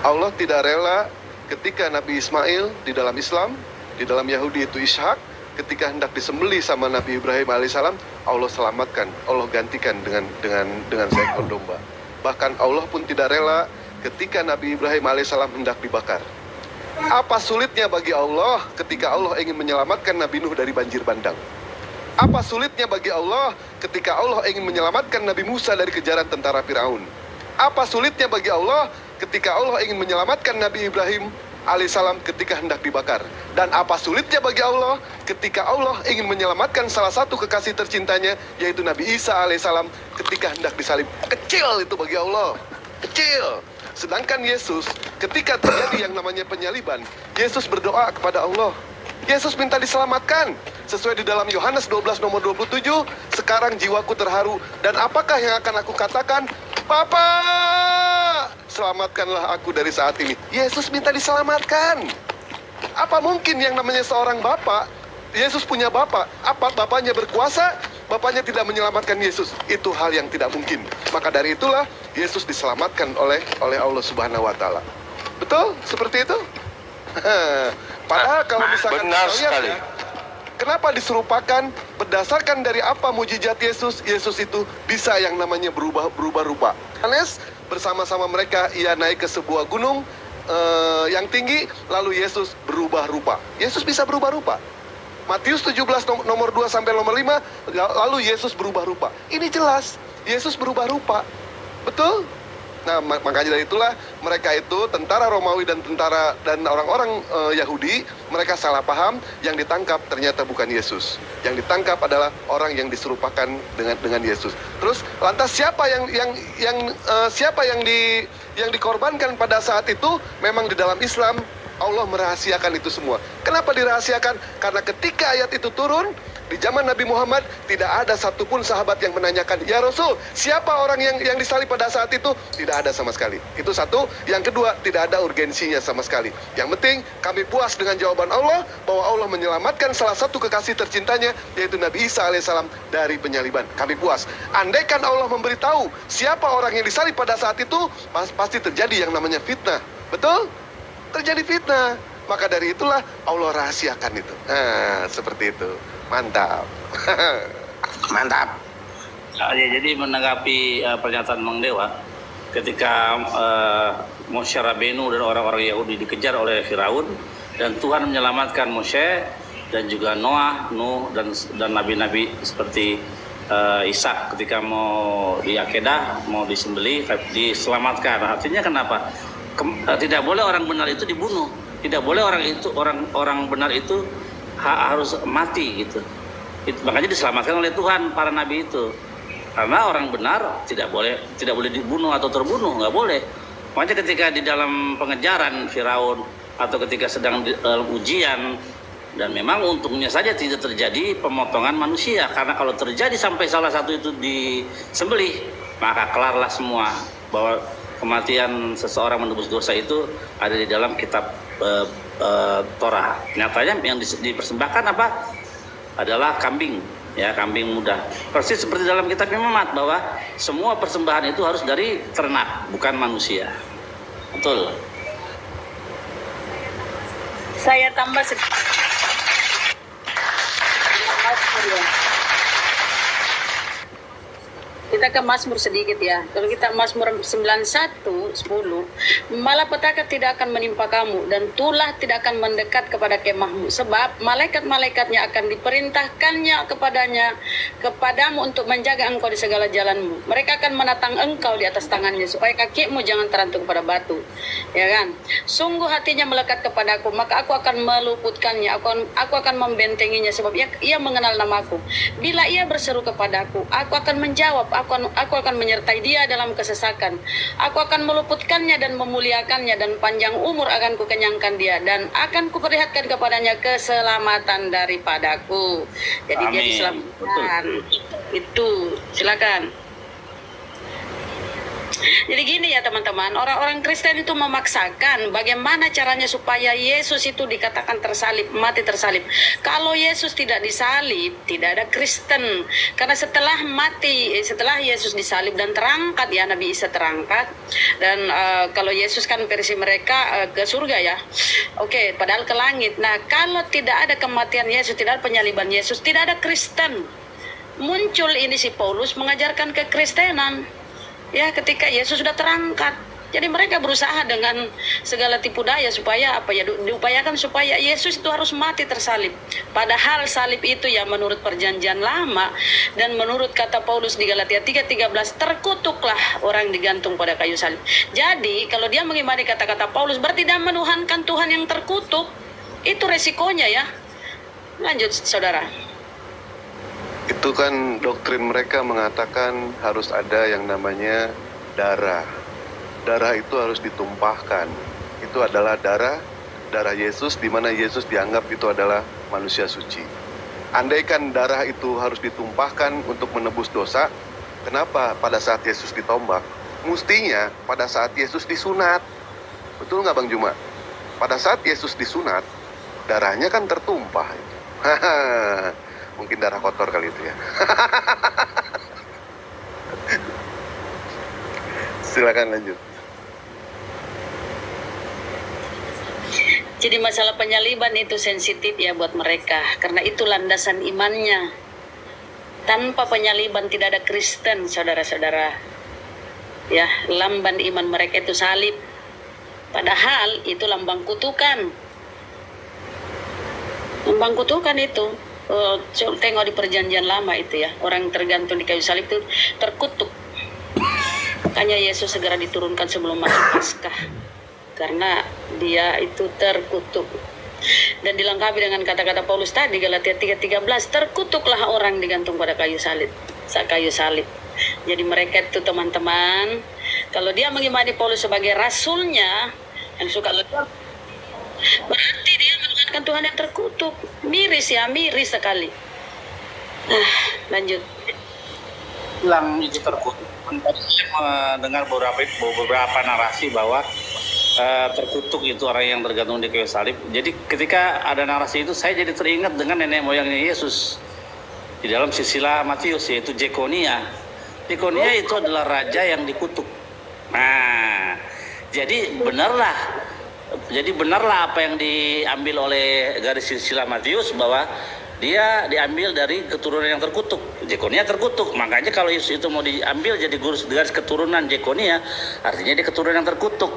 Allah tidak rela ketika Nabi Ismail di dalam Islam, di dalam Yahudi itu Ishak, ketika hendak disembelih sama Nabi Ibrahim alaihissalam, Allah selamatkan, Allah gantikan dengan seekor domba. Bahkan Allah pun tidak rela ketika Nabi Ibrahim alaihissalam hendak dibakar. Apa sulitnya bagi Allah ketika Allah ingin menyelamatkan Nabi Nuh dari banjir bandang? Apa sulitnya bagi Allah ketika Allah ingin menyelamatkan Nabi Musa dari kejaran tentara Firaun? Apa sulitnya bagi Allah ketika Allah ingin menyelamatkan Nabi Ibrahim alaihissalam ketika hendak dibakar? Dan apa sulitnya bagi Allah ketika Allah ingin menyelamatkan salah satu kekasih tercintanya, yaitu Nabi Isa alaihissalam ketika hendak disalib? Kecil itu bagi Allah, kecil. Sedangkan Yesus ketika terjadi yang namanya penyaliban, Yesus berdoa kepada Allah. Yesus minta diselamatkan. Sesuai di dalam Yohanes 12 nomor 27, sekarang jiwaku terharu, dan apakah yang akan aku katakan? Bapa, selamatkanlah aku dari saat ini. Yesus minta diselamatkan. Apa mungkin yang namanya seorang bapak, Yesus punya bapak, apa bapaknya berkuasa, bapaknya tidak menyelamatkan Yesus? Itu hal yang tidak mungkin. Maka dari itulah Yesus diselamatkan oleh Allah Subhanahu wa taala. Betul? Seperti itu? Padahal kalau misalkan benar kita lihat, sekali. Kenapa diserupakan berdasarkan dari apa mujizat Yesus? Yesus itu bisa yang namanya berubah rupa. Yohanes bersama-sama mereka, ia naik ke sebuah gunung yang tinggi, lalu Yesus berubah rupa. Yesus bisa berubah rupa. Matius 17 nomor 2 sampai nomor 5, lalu Yesus berubah rupa. Ini jelas, Yesus berubah rupa. Betul? Nah, makanya dari itulah mereka itu tentara Romawi dan orang-orang Yahudi, mereka salah paham, yang ditangkap ternyata bukan Yesus. Yang ditangkap adalah orang yang diserupakan dengan Yesus. Terus lantas siapa yang dikorbankan pada saat itu? Memang di dalam Islam Allah merahasiakan itu semua. Kenapa dirahasiakan? Karena ketika ayat itu turun di zaman Nabi Muhammad, tidak ada satupun sahabat yang menanyakan, "Ya Rasul, siapa orang yang disalib pada saat itu?" Tidak ada sama sekali. Itu satu. Yang kedua, tidak ada urgensinya sama sekali. Yang penting kami puas dengan jawaban Allah bahwa Allah menyelamatkan salah satu kekasih tercintanya, yaitu Nabi Isa alaihissalam dari penyaliban. Kami puas. Andaikan Allah memberitahu siapa orang yang disalib pada saat itu, pasti terjadi yang namanya fitnah. Betul? Terjadi fitnah. Maka dari itulah Allah rahasiakan itu. Nah, seperti itu. Mantap. Mantap. Ya, jadi menanggapi pernyataan Mang Dewa, ketika Moshe Rabenu dan orang-orang Yahudi dikejar oleh Firaun, dan Tuhan menyelamatkan Moshe dan juga Noah, Nuh dan nabi-nabi seperti Ishak ketika mau diakedah, mau disembelih, diselamatkan. Artinya kenapa? Tidak boleh orang benar itu dibunuh. Tidak boleh orang benar itu harus mati gitu. Makanya diselamatkan oleh Tuhan para nabi itu. Karena orang benar tidak boleh dibunuh atau terbunuh, nggak boleh. Makanya ketika di dalam pengejaran Firaun atau ketika sedang ujian, dan memang untungnya saja tidak terjadi pemotongan manusia, karena kalau terjadi sampai salah satu itu disembelih, maka kelarlah semua bahwa kematian seseorang menebus dosa itu ada di dalam kitab Torah. Nyatanya yang dipersembahkan apa? Adalah kambing, ya, kambing muda. Persis seperti dalam kitab Imamat bahwa semua persembahan itu harus dari ternak, bukan manusia. Betul. Saya tambah Kita ke Mazmur sedikit ya. Kalau kita Mazmur 91:10, malapetaka tidak akan menimpa kamu dan tulah tidak akan mendekat kepada kemahmu, sebab malaikat-malaikatnya akan diperintahkannya kepadamu untuk menjaga engkau di segala jalanmu. Mereka akan menatang engkau di atas tangannya supaya kakimu jangan terantuk pada batu. Ya kan? Sungguh hatinya melekat kepadaku, maka aku akan meluputkannya, aku akan membentenginya, sebab ia mengenal namaku. Bila ia berseru kepadaku, aku akan menjawab, aku akan menyertai dia dalam kesesakan. Aku akan meluputkannya dan memuliakannya, dan panjang umur akan kukenyangkan dia, dan akan kuperlihatkan kepadanya keselamatan daripadaku. Jadi dia diselamatkan. Itu, silakan. Jadi gini ya teman-teman, orang-orang Kristen itu memaksakan bagaimana caranya supaya Yesus itu dikatakan tersalib, mati tersalib. Kalau Yesus tidak disalib, tidak ada Kristen. Karena setelah Yesus disalib dan terangkat, ya Nabi Isa terangkat. Dan kalau Yesus kan versi mereka ke surga ya. Oke, padahal ke langit. Nah, kalau tidak ada kematian Yesus, tidak ada penyaliban Yesus, tidak ada Kristen. Muncul ini si Paulus mengajarkan kekristenan. Ya, ketika Yesus sudah terangkat. Jadi mereka berusaha dengan segala tipu daya supaya diupayakan supaya Yesus itu harus mati tersalib. Padahal salib itu ya menurut perjanjian lama dan menurut kata Paulus di Galatia 3:13, terkutuklah orang digantung pada kayu salib. Jadi kalau dia mengimani kata-kata Paulus berarti dia menuhankan Tuhan yang terkutuk. Itu resikonya ya. Lanjut saudara. Itu kan doktrin mereka mengatakan harus ada yang namanya darah. Darah itu harus ditumpahkan. Itu adalah darah Yesus, di mana Yesus dianggap itu adalah manusia suci. Andaikan darah itu harus ditumpahkan untuk menebus dosa, kenapa pada saat Yesus ditombak? Mestinya pada saat Yesus disunat. Betul nggak Bang Juma? Pada saat Yesus disunat, darahnya kan tertumpah. Mungkin darah kotor kali itu ya. Silakan lanjut. Jadi masalah penyaliban itu sensitif ya buat mereka, karena itu landasan imannya. Tanpa penyaliban tidak ada Kristen, saudara-saudara. Ya, lambang iman mereka itu salib. Padahal itu lambang kutukan. Lambang kutukan itu. Tengok di perjanjian lama itu ya, orang tergantung di kayu salib itu terkutuk. Makanya Yesus segera diturunkan sebelum masuk Paskah, karena dia itu terkutuk. Dan dilengkapi dengan kata-kata Paulus tadi Galatia 3:13, terkutuklah orang digantung pada kayu salib. Jadi mereka itu teman-teman, kalau dia mengimani Paulus sebagai rasulnya yang suka lepas, berarti dia menuhankan Tuhan yang terkutuk. Miris sekali. Lanjut. Bilang itu terkutuk. Saya mendengar beberapa narasi bahwa terkutuk itu orang yang tergantung di kayu salib. Jadi ketika ada narasi itu, saya jadi teringat dengan nenek moyangnya Yesus di dalam silsilah Matius, yaitu Jekonia. Jekonia itu adalah raja yang dikutuk. Nah, jadi benarlah apa yang diambil oleh garis silsilah Matius, bahwa dia diambil dari keturunan yang terkutuk. Jekonia terkutuk. Makanya kalau Yesus itu mau diambil jadi garis keturunan Jekonia, artinya dia keturunan yang terkutuk.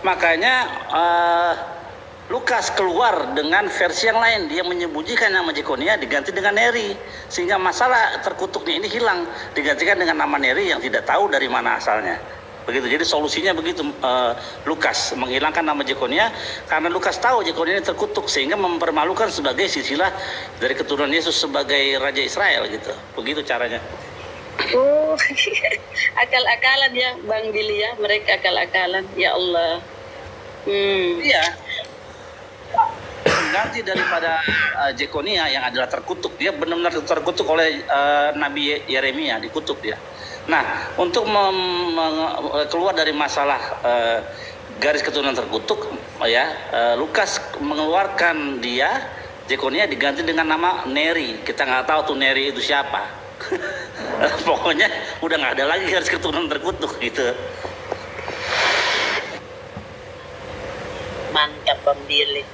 Makanya Lukas keluar dengan versi yang lain. Dia menyembunyikan nama Jekonia diganti dengan Neri, sehingga masalah terkutuknya ini hilang, digantikan dengan nama Neri yang tidak tahu dari mana asalnya. Begitu. Jadi solusinya begitu, Lukas menghilangkan nama Jekonia karena Lukas tahu Jekonia ini terkutuk, sehingga mempermalukan sebagai silsilah dari keturunan Yesus sebagai raja Israel gitu. Begitu caranya. Oh, akal-akalan ya Bang Billy ya, mereka akal-akalan. Ya Allah. Iya. Ganti daripada Jekonia yang adalah terkutuk, dia benar-benar terkutuk oleh Nabi Yeremia, dikutuk dia. Nah, untuk keluar dari masalah garis keturunan terkutuk, ya, Lukas mengeluarkan dia, Jekonia diganti dengan nama Neri. Kita nggak tahu tuh Neri itu siapa. Pokoknya udah nggak ada lagi garis keturunan terkutuk gitu. Mantap Bang Billy.